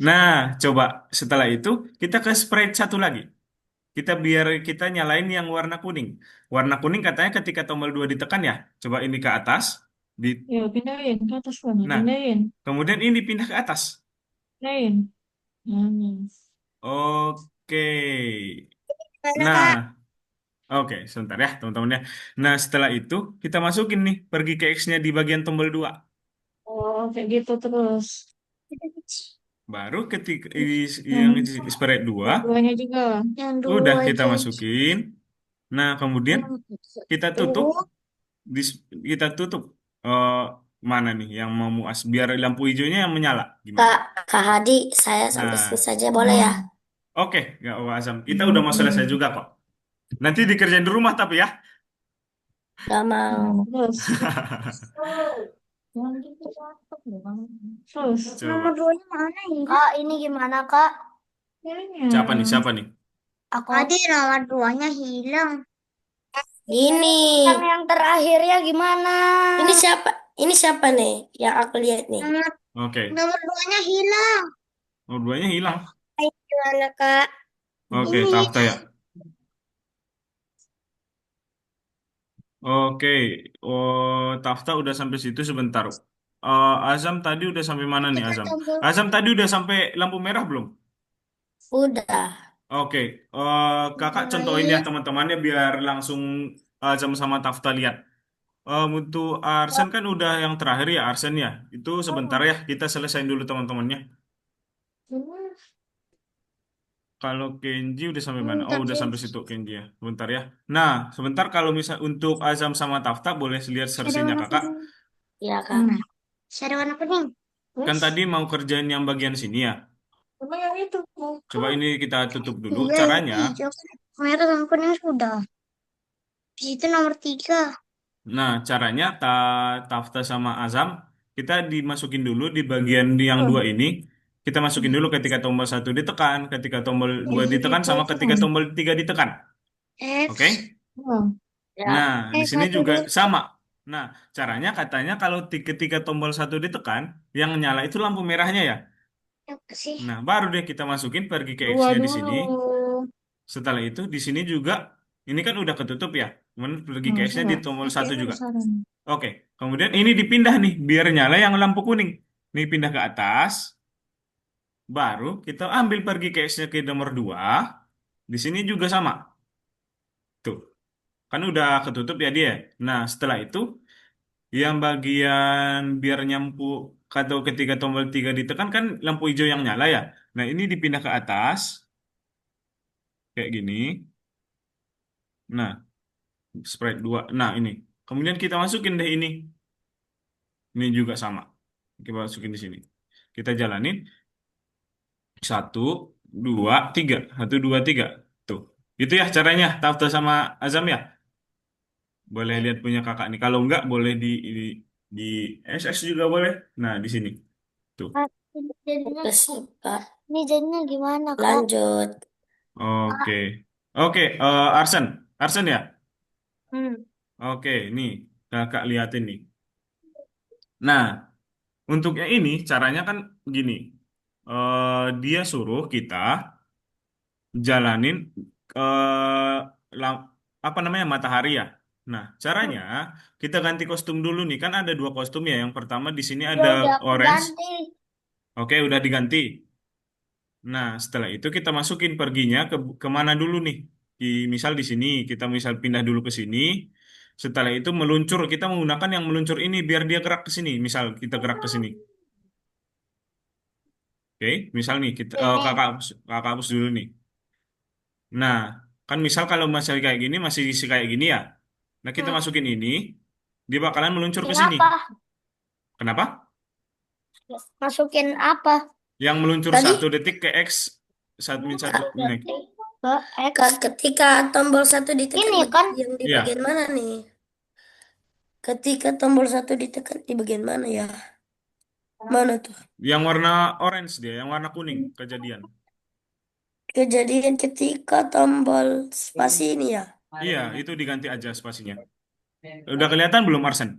Nah, coba setelah itu kita ke spread satu lagi. Biar kita nyalain yang warna kuning. Warna kuning katanya ketika tombol 2 ditekan ya. Coba ini ke atas. Di, Ya, pindahin ke atas mana? nah, Pindahin. kemudian ini pindah ke atas. Pindahin. Hmm. Oke. Gimana, Kak? Nah, oke, sebentar ya teman-teman ya. Nah, setelah itu kita masukin nih pergi ke X-nya di bagian tombol 2. Oh, kayak gitu terus. Baru ketika Yang yang spread 2 spread duanya juga. Yang udah dua kita aja. masukin. Nah, kemudian kita tutup Oh, dis- kita tutup eh, mana nih yang mau muas biar lampu hijaunya yang menyala gimana? Kak, Kak Hadi, saya sampai sini Nah, saja boleh ya? Hmm. oke, nggak apa Azam. Kita udah mau selesai Hmm. juga kok. Nanti dikerjain di rumah tapi ya. Gak mau. Terus. Jangan gitu, cakep loh, Bang. Terus. nomor Coba. duanya mana ini? Kak, ini gimana, Kak? Siapa nih? Kayaknya. Siapa nih? Aku tadi nomor duanya hilang. Gini. Yang terakhirnya gimana? Ini siapa? Ini siapa nih yang aku lihat nih? Nomor, Oke. nomor duanya hilang. Nomor duanya hilang. Ayo, gimana, Kak? Oke, Ini. Tafta ya. Oke, oh Tafta udah sampai situ sebentar. Azam tadi udah sampai mana nih Tekan Azam? tombol. Azam tadi udah sampai lampu merah belum? Udah. Oke, kakak contohin ya Mulai. teman-temannya biar langsung Azam sama Tafta lihat. Untuk Arsen kan udah yang terakhir ya Arsen ya. Itu sebentar ya kita selesaiin dulu teman-temannya. Kalau Kenji udah sampai mana? Oh Bentar, udah sih. sampai situ Kenji ya. Sebentar ya. Nah sebentar kalau misal untuk Azam sama Tafta boleh lihat Ada sersinya warna kakak. kuning. Ya, Kak. Mana? Ada warna kuning. Kan Terus. tadi mau kerjain yang bagian sini ya. Emang yang itu Coba bukan. ini kita tutup dulu. Iya, yang Caranya, hijau. Merah sama kuning sudah. Di situ nomor 3. nah caranya Tafta sama Azam kita dimasukin dulu di bagian yang Oh, dua ini. Kita masukin dulu ketika tombol satu ditekan, ketika tombol dua Jadi ditekan, sama ketika itu tombol tiga ditekan. Oke? X. oh. Ya. Nah, di sini Satu, juga dua, sama. Nah, caranya katanya kalau ketika tombol satu ditekan, yang nyala itu lampu merahnya ya. tiga sih. Nah, baru deh kita masukin pergi ke Dua X-nya di dulu. sini. Setelah itu di sini juga ini kan udah ketutup ya. Kemudian pergi ke Nah, X-nya di coba. tombol Pakai satu juga. saran. Oke, kemudian ini dipindah nih biar nyala yang lampu kuning. Nih pindah ke atas, baru kita ambil pergi ke X-nya ke nomor 2. Di sini juga sama. Tuh, kan udah ketutup ya dia. Nah, setelah itu yang bagian biar nyampu atau ketika tombol 3 ditekan kan lampu hijau yang nyala ya. Nah, ini dipindah ke atas kayak gini. Nah, spread 2. Nah, ini. Kemudian kita masukin deh ini. Ini juga sama. Kita masukin di sini. Kita jalanin. Satu, dua, tiga. Satu, dua, tiga. Tuh. Itu ya caranya. Tafta sama Azam ya. Boleh lihat punya kakak nih. Kalau enggak, boleh di SS juga boleh. Nah, di sini. Tuh. Jadinya, Terus sih, Kak. ini jadinya gimana, Kak? Lanjut. Oke. Oke, Arsen. Arsen ya? Hmm. Oke, nih. Kakak liatin nih. Nah, untuk yang ini caranya kan gini. Dia suruh kita jalanin eh lam- apa namanya matahari ya. Nah, caranya kita ganti kostum dulu nih. Kan ada dua kostum ya. Yang pertama di sini Ya ada udah aku orange. ganti. Oke, udah diganti. Nah, setelah itu kita masukin perginya ke mana dulu nih? Misal di sini, kita misal pindah dulu ke sini. Setelah itu meluncur, kita menggunakan yang meluncur ini biar dia gerak ke sini. Misal kita gerak ke sini. Oke, misal nih Ini. kakak hapus dulu nih. Nah, kan misal kalau masih kayak gini, masih isi kayak gini ya. Nah, kita Hmm. masukin ini, dia bakalan meluncur ke Masukin sini. apa? Kenapa? Masukin apa? Yang meluncur Tadi? 1 detik ke X satu min satu. Nih. Ke X. Kak, ketika tombol 1 ditekan Ini kan yang di Iya, bagian mana nih? Ketika tombol 1 ditekan di bagian mana ya? Mana tuh? yang warna orange dia, yang warna kuning kejadian. Kejadian ketika tombol spasi ini ya? Iya, itu diganti aja spasinya. Udah kelihatan belum, Arsen?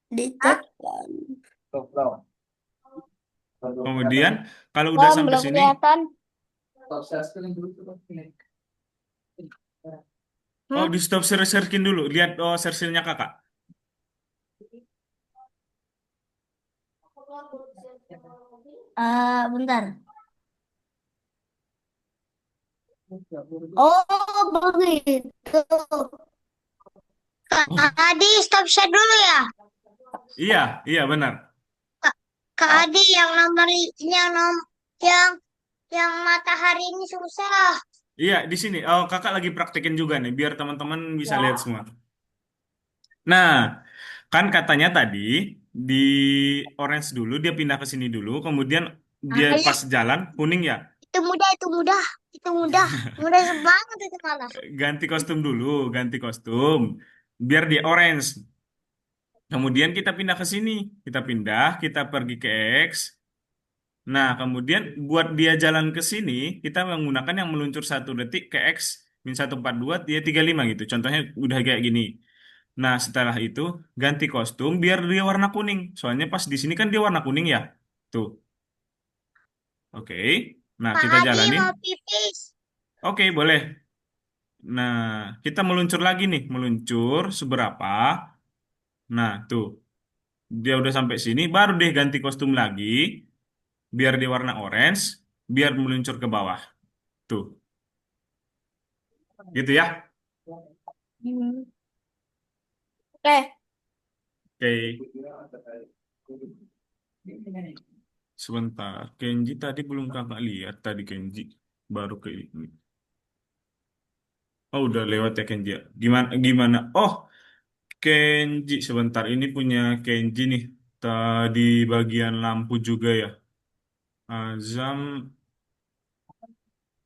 Ditekan. Stop down. Kemudian, kalau udah sampai belum sini, kelihatan. Stop share screen dulu coba. Ini. oh Hmm? di stop share-sharein dulu. Lihat share-share-nya kakak. Bentar. Oh, begitu. Kak Oh, Adi, stop share dulu ya. iya, iya benar. Kak Adi, yang nomor yang yang matahari ini susah. Iya, di sini. Oh, kakak lagi praktekin juga nih, biar teman-teman bisa lihat semua. Nah, kan katanya tadi di orange dulu, dia pindah ke sini dulu, kemudian dia Ayo, pas jalan kuning ya. itu mudah, itu mudah, itu mudah, mudah banget itu malah. Ganti kostum dulu, ganti kostum, biar dia orange. Kemudian kita pindah ke sini, kita pindah, kita pergi ke X. Nah, kemudian buat dia jalan ke sini, kita menggunakan yang meluncur 1 detik ke X min 142 dia 35 gitu. Contohnya udah kayak gini. Nah, setelah itu ganti kostum biar dia warna kuning. Soalnya pas di sini kan dia warna kuning ya. Tuh. Oke. Nah, Kak kita Adi jalanin. mau pipis. Oke, boleh. Nah, kita meluncur lagi nih, meluncur seberapa. Nah, tuh. Dia udah sampai sini, baru deh ganti kostum lagi biar dia warna orange, biar meluncur ke bawah. Tuh. Gitu ya. Hmm. Oke. Oke. Sebentar. Kenji tadi belum kakak lihat tadi Kenji. Baru ke ini. Oh, udah lewat ya Kenji ya. Gimana gimana? Oh, Kenji sebentar. Ini punya Kenji nih. Tadi bagian lampu juga ya. Azam.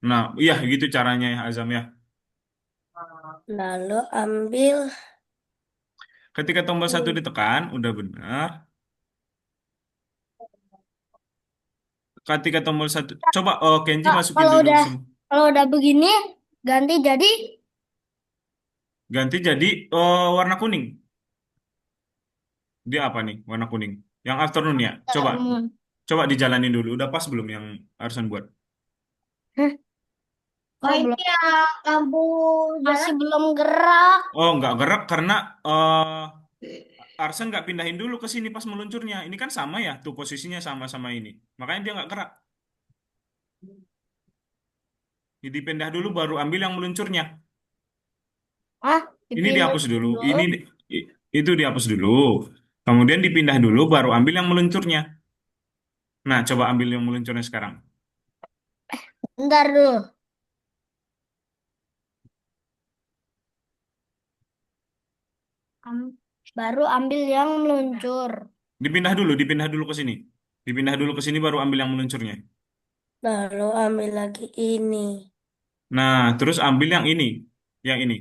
Nah, iya gitu caranya ya Azam ya. Lalu ambil. Ketika tombol 1 ditekan, udah benar. Ketika tombol 1, coba Kenji Kak, masukin dulu kalau udah begini ganti jadi ganti jadi warna kuning. Dia apa nih? Warna kuning. Yang afternoon ya. Coba, coba dijalanin dulu. Udah pas belum yang Arsan buat? oh, belum. Ya, lampu masih belum gerak. Oh, nggak gerak karena Arsan nggak pindahin dulu ke sini pas meluncurnya. Ini kan sama ya, tuh posisinya sama-sama ini. Makanya dia nggak gerak. Jadi pindah dulu baru ambil yang meluncurnya. Ah, Ini dipindah dihapus dulu. dulu. Itu dihapus dulu. Kemudian dipindah dulu baru ambil yang meluncurnya. Nah, coba ambil yang meluncurnya sekarang. Bentar dulu. Baru ambil yang meluncur. Dipindah dulu ke sini. Dipindah dulu ke sini baru ambil yang meluncurnya. Lalu ambil lagi ini. Nah, terus ambil yang ini. Yang ini.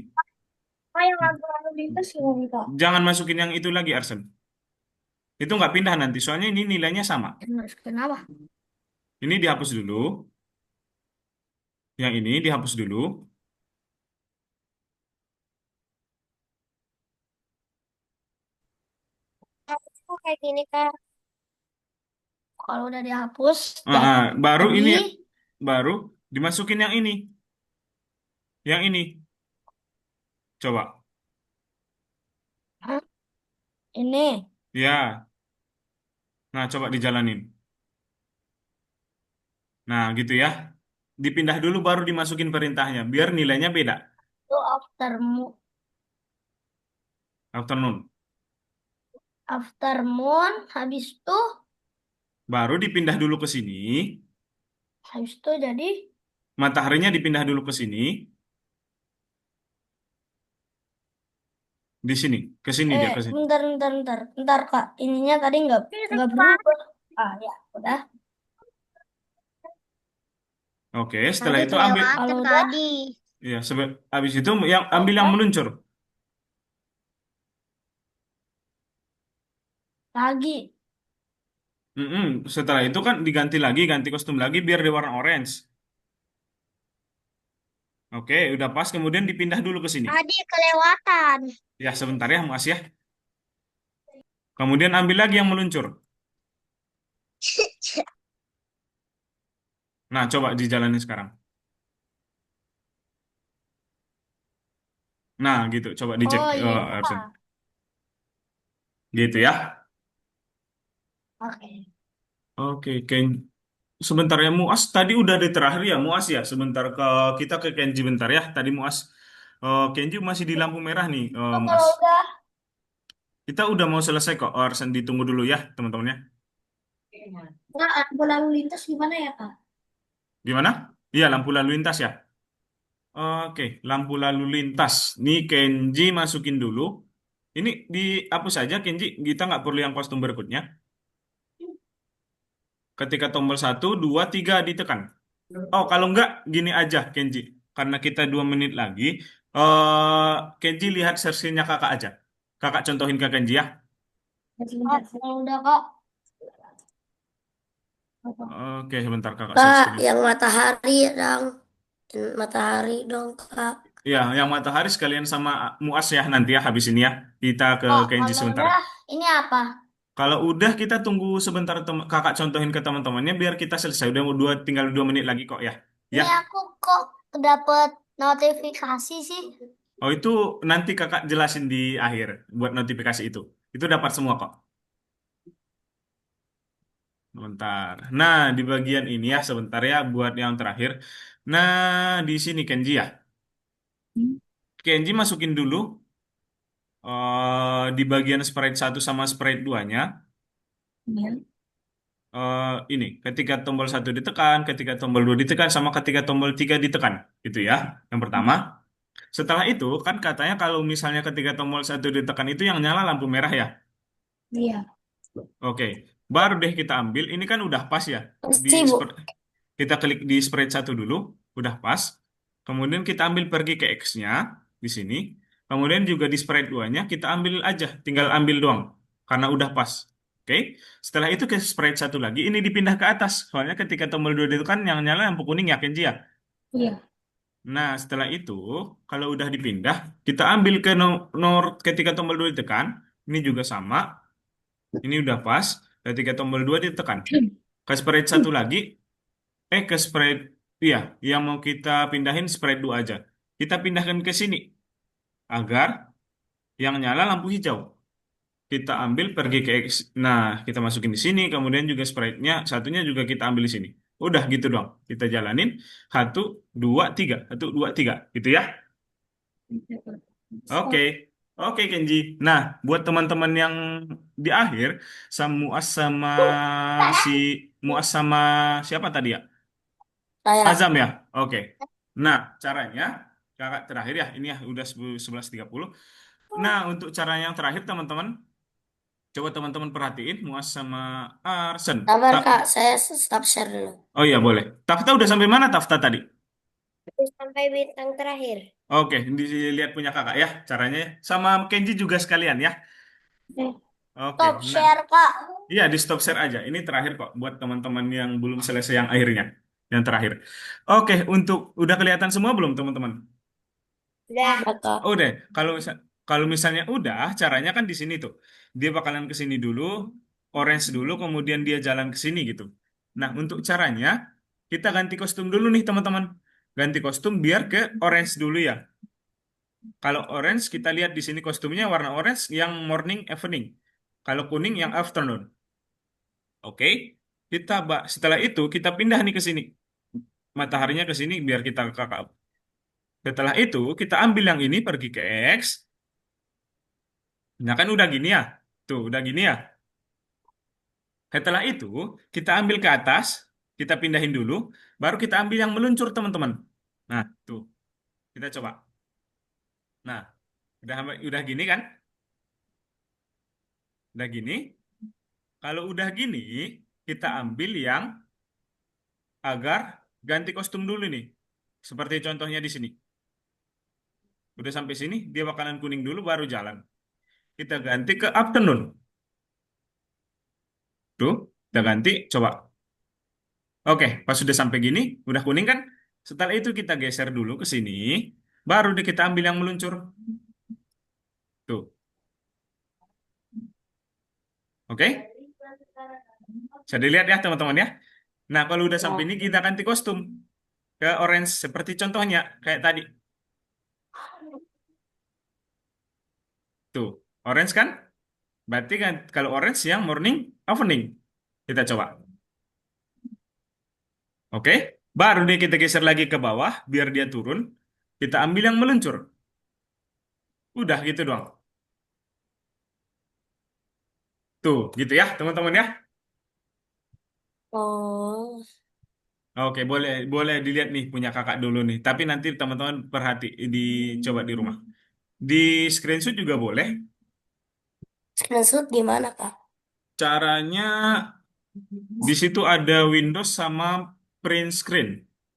Oh, yang lalu lintas gimana, Kak? Jangan masukin yang itu lagi, Arsen. Itu nggak pindah nanti, soalnya ini nilainya sama. Kenapa? Ini dihapus dulu, yang ini dihapus dulu. Kok kayak gini Kak? Kalau udah dihapus, Baru ini, jadi baru dimasukin yang ini. Coba, hah, ini. ya. Nah, coba dijalanin. Nah, gitu ya. Dipindah dulu baru dimasukin perintahnya, biar nilainya beda. Itu Afternoon. afternoon, Baru dipindah dulu ke sini. habis itu jadi Mataharinya dipindah dulu ke sini. Di sini, ke sini dia ke sini. bentar Kak, ininya tadi nggak berubah. Ya udah. Oke, setelah itu ambil, Kalau udah, ya, habis itu yang ambil yang meluncur. lagi. Setelah itu kan diganti lagi, ganti kostum lagi biar di warna orange. Oke, udah pas. Kemudian dipindah dulu ke sini. Tadi kelewatan. Ya, sebentar ya, Mas ya. Kemudian ambil lagi yang meluncur. Nah, coba dijalani sekarang. Nah, gitu. Coba dicek. Oh iya. Arsen. Gitu ya. Oke. Oke, Ken. Sebentar ya, Muas. Tadi udah di terakhir ya, Muas ya. Sebentar kita ke Kenji bentar ya. Tadi Muas. Kenji masih di lampu merah nih, Muas. Kalau udah, Kita udah mau selesai kok. Arsen ditunggu dulu ya, teman-temannya. nggak ada lalu lintas gimana ya Kak? Gimana? Iya, lampu lalu lintas ya. Oke, lampu lalu lintas. Nih Kenji masukin dulu. Ini dihapus saja Kenji. Kita nggak perlu yang kostum berikutnya. Ketika tombol 1, 2, 3 ditekan. Oh, kalau nggak gini aja Kenji. Karena kita 2 menit lagi. Kenji lihat versinya kakak aja. Kakak contohin ke Kenji ya. Kalau udah Kak. Oke, sebentar kakak Kak, search dulu. yang matahari dong. Yang matahari dong, Kak. Ya, yang matahari sekalian sama Muas ya nanti ya habis ini ya. Kita ke Kenji Kalau sebentar. udah, ini apa? Kalau udah kita tunggu sebentar kakak contohin ke teman-temannya biar kita selesai. Tinggal 2 menit lagi kok ya. Ya. Ini aku kok dapet notifikasi sih. Oh itu nanti kakak jelasin di akhir buat notifikasi itu. Itu dapat semua kok. Sebentar. Nah di bagian ini ya sebentar ya buat yang terakhir. Nah di sini Kenji ya. Kenji masukin dulu di bagian sprite 1 sama sprite 2-nya. Ini ketika tombol 1 ditekan, ketika tombol 2 ditekan, sama ketika tombol 3 ditekan. Itu ya, yang pertama. Setelah itu, kan katanya kalau misalnya ketika tombol 1 ditekan itu yang nyala lampu merah ya. Iya. Oke, baru deh kita ambil. Ini kan udah pas ya. Di Pasti, Bu. kita klik di sprite 1 dulu, udah pas. Kemudian kita ambil pergi ke X-nya di sini. Kemudian juga di sprite 2-nya kita ambil aja, tinggal ambil doang. Karena udah pas. Oke, setelah itu ke sprite 1 lagi, ini dipindah ke atas. Soalnya ketika tombol 2 itu kan yang nyala lampu kuning ya, Kenji ya. Iya. Nah, setelah itu, kalau udah dipindah, kita ambil ke nomor ketika tombol 2 ditekan. Ini juga sama. Ini udah pas. Ketika tombol 2 ditekan. Ke sprite 1 lagi. Ke sprite. Iya, yang mau kita pindahin sprite 2 aja. Kita pindahkan ke sini. Agar yang nyala lampu hijau. Kita ambil pergi ke X. Nah, kita masukin di sini. Kemudian juga sprite-nya. Satunya juga kita ambil di sini. Udah gitu doang. Kita jalanin. 1, 2, 3. 1, 2, 3. Gitu ya. Oke, oke Kenji. Nah, buat teman-teman yang di akhir, si Muas sama siapa tadi ya? Saya. Azam ya. Oke. Nah, caranya kakak terakhir ya. Ini ya udah 11.30. Nah, untuk cara yang terakhir teman-teman, coba teman-teman perhatiin Muas sama Arsen. Sabar, Kak. Saya stop share dulu. Oh iya boleh. Tafta udah sampai mana Tafta tadi? Sampai bintang terakhir. Oke, dilihat punya kakak ya caranya ya. Sama Kenji juga sekalian ya. Oke, Stop nah, share, Kak. iya di stop share aja. Ini terakhir kok buat teman-teman yang belum selesai yang akhirnya, yang terakhir. Oke, udah kelihatan semua belum teman-teman? Udah, Kak. Oh, deh, kalau misalnya udah, caranya kan di sini tuh. Dia bakalan ke sini dulu, orange dulu, kemudian dia jalan ke sini gitu. Nah, untuk caranya kita ganti kostum dulu nih, teman-teman. Ganti kostum biar ke orange dulu ya. Kalau orange kita lihat di sini kostumnya warna orange yang morning evening. Kalau kuning yang afternoon. Oke. Setelah itu kita pindah nih ke sini. Mataharinya ke sini biar kita kakak. Setelah itu kita ambil yang ini pergi ke X. Nah kan udah gini ya. Tuh, udah gini ya. Setelah itu, kita ambil ke atas, kita pindahin dulu, baru kita ambil yang meluncur, teman-teman. Nah, tuh, kita coba. Nah, udah gini kan? Udah gini. Kalau udah gini, kita ambil yang agar ganti kostum dulu nih. Seperti contohnya di sini. Udah sampai sini, dia bakalan kuning dulu, baru jalan. Kita ganti ke afternoon. Tuh, kita ganti, coba. Oke, pas sudah sampai gini, udah kuning kan? Setelah itu kita geser dulu ke sini, baru deh kita ambil yang meluncur. Tuh, oke? Bisa dilihat ya teman-teman ya. Nah, kalau udah sampai ini kita ganti kostum ke orange seperti contohnya kayak tadi. Tuh, orange kan? Berarti kan kalau orange yang morning, evening. Kita coba. Oke? Baru deh kita geser lagi ke bawah biar dia turun. Kita ambil yang meluncur. Udah gitu doang. Tuh, gitu ya teman-teman ya. Oh, Oke, boleh boleh dilihat nih punya kakak dulu nih. Tapi nanti teman-teman dicoba di rumah. Di screenshot juga boleh. screenshot gimana, Kak? Caranya di situ ada Windows sama print screen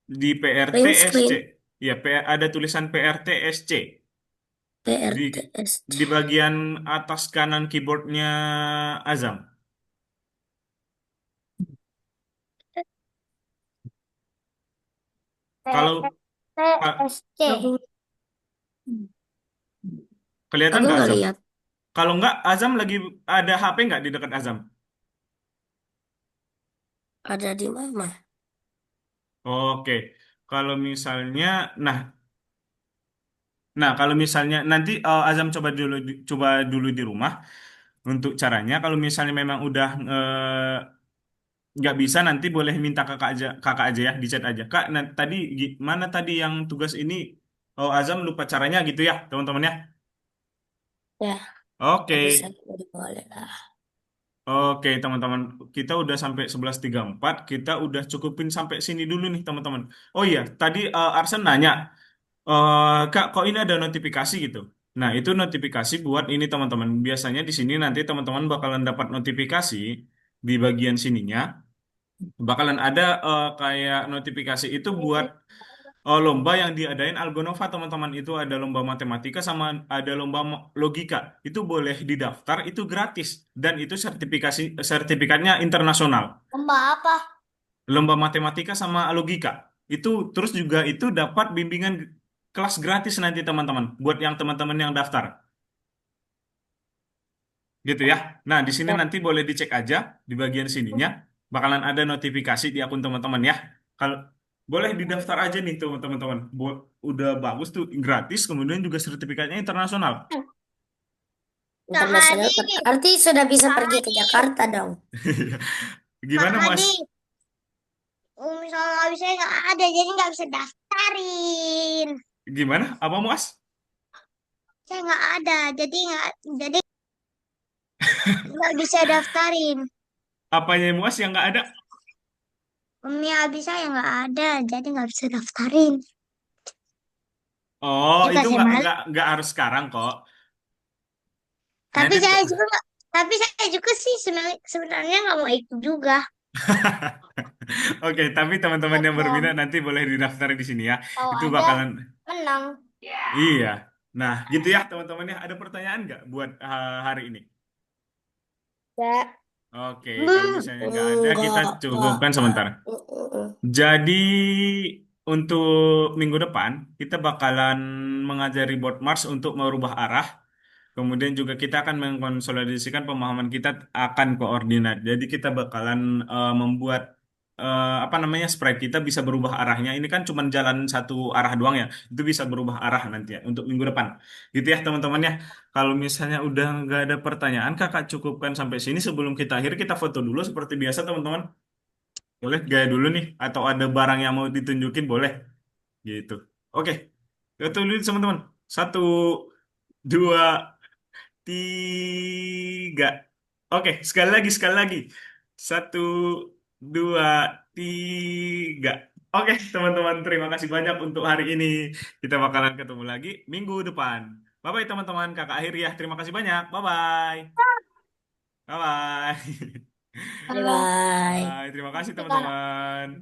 di Print PRTSC. screen, Ya, ada tulisan PRTSC di PRTSC. di bagian atas kanan keyboardnya Azam. Kalau ka- PSC. kelihatan Aku nggak nggak Azam? lihat. Kalau nggak, Azam lagi ada HP nggak di dekat Azam? Ada di mana? Oke, kalau misalnya, nah, kalau misalnya nanti Azam coba dulu di rumah untuk caranya. Kalau misalnya memang udah nggak bisa, nanti boleh minta kakak aja ya di chat aja. Kak, tadi mana tadi yang tugas ini? Oh, Azam lupa caranya gitu ya, teman-teman ya. Ya, Oke. nggak bisa. Udah boleh lah. Oke, teman-teman, kita udah sampai 11.34. Kita udah cukupin sampai sini dulu nih, teman-teman. Oh iya, tadi Arsen nanya, Kak, kok ini ada notifikasi gitu? Nah, itu notifikasi buat ini, teman-teman. Biasanya di sini nanti teman-teman bakalan dapat notifikasi di bagian sininya. Bakalan ada kayak notifikasi itu buat lomba yang diadain Algonova, teman-teman. Itu ada lomba matematika sama ada lomba logika. Itu boleh didaftar, itu gratis. Dan itu sertifikatnya internasional. Lomba apa? Lomba matematika sama logika. Itu terus juga itu dapat bimbingan kelas gratis nanti teman-teman. Buat yang teman-teman yang daftar. Gitu ya. Nah, di sini Ya. nanti boleh dicek aja di bagian sininya. Bakalan ada notifikasi di akun teman-teman ya. Kalau boleh didaftar aja nih tuh teman-teman. Udah bagus tuh gratis, kemudian juga sertifikatnya internasional. Internasional berarti sudah bisa pergi ke Jakarta dong. Gimana Mas? Misalnya bisa nggak ada, jadi nggak bisa daftarin. Gimana? Apa Mas? Saya nggak ada, jadi nggak bisa daftarin. Apanya Mas yang nggak ada? Abi saya nggak ada, jadi nggak bisa daftarin. Oh, Juga itu sih, Mas. nggak harus sekarang kok. Tapi Nanti saya juga tapi saya juga sih sebenarnya nggak mau ikut juga. Oke, tapi teman-teman yang Om, berminat nanti boleh didaftar di sini ya. kalau Itu ada bakalan menang. iya. Nah, gitu ya teman-teman ya. Ada pertanyaan nggak buat hari ini? Ya. Oke, kalau misalnya nggak ada, kita cukupkan sementara. Mm-mm. Jadi untuk minggu depan kita bakalan mengajari board march untuk merubah arah. Kemudian juga kita akan mengkonsolidasikan pemahaman kita akan koordinat. Jadi kita bakalan membuat apa namanya sprite kita bisa berubah arahnya. Ini kan cuma jalan satu arah doang ya. Itu bisa berubah arah nanti ya untuk minggu depan. Gitu ya teman-teman ya. Kalau misalnya udah nggak ada pertanyaan, kakak cukupkan sampai sini. Sebelum kita akhir kita foto dulu seperti biasa teman-teman. Boleh gaya dulu nih. Atau ada barang yang mau ditunjukin boleh. Gitu. Oke. Foto dulu teman-teman. Satu, dua, tiga. Oke, sekali lagi. Satu, dua, tiga. Oke, teman-teman, terima kasih banyak untuk hari ini. Kita bakalan ketemu lagi minggu depan. Bye-bye, teman-teman. Kakak akhir ya. Terima kasih banyak. Bye-bye. Bye-bye. Bye-bye. Bye. Terima kasih, teman-teman.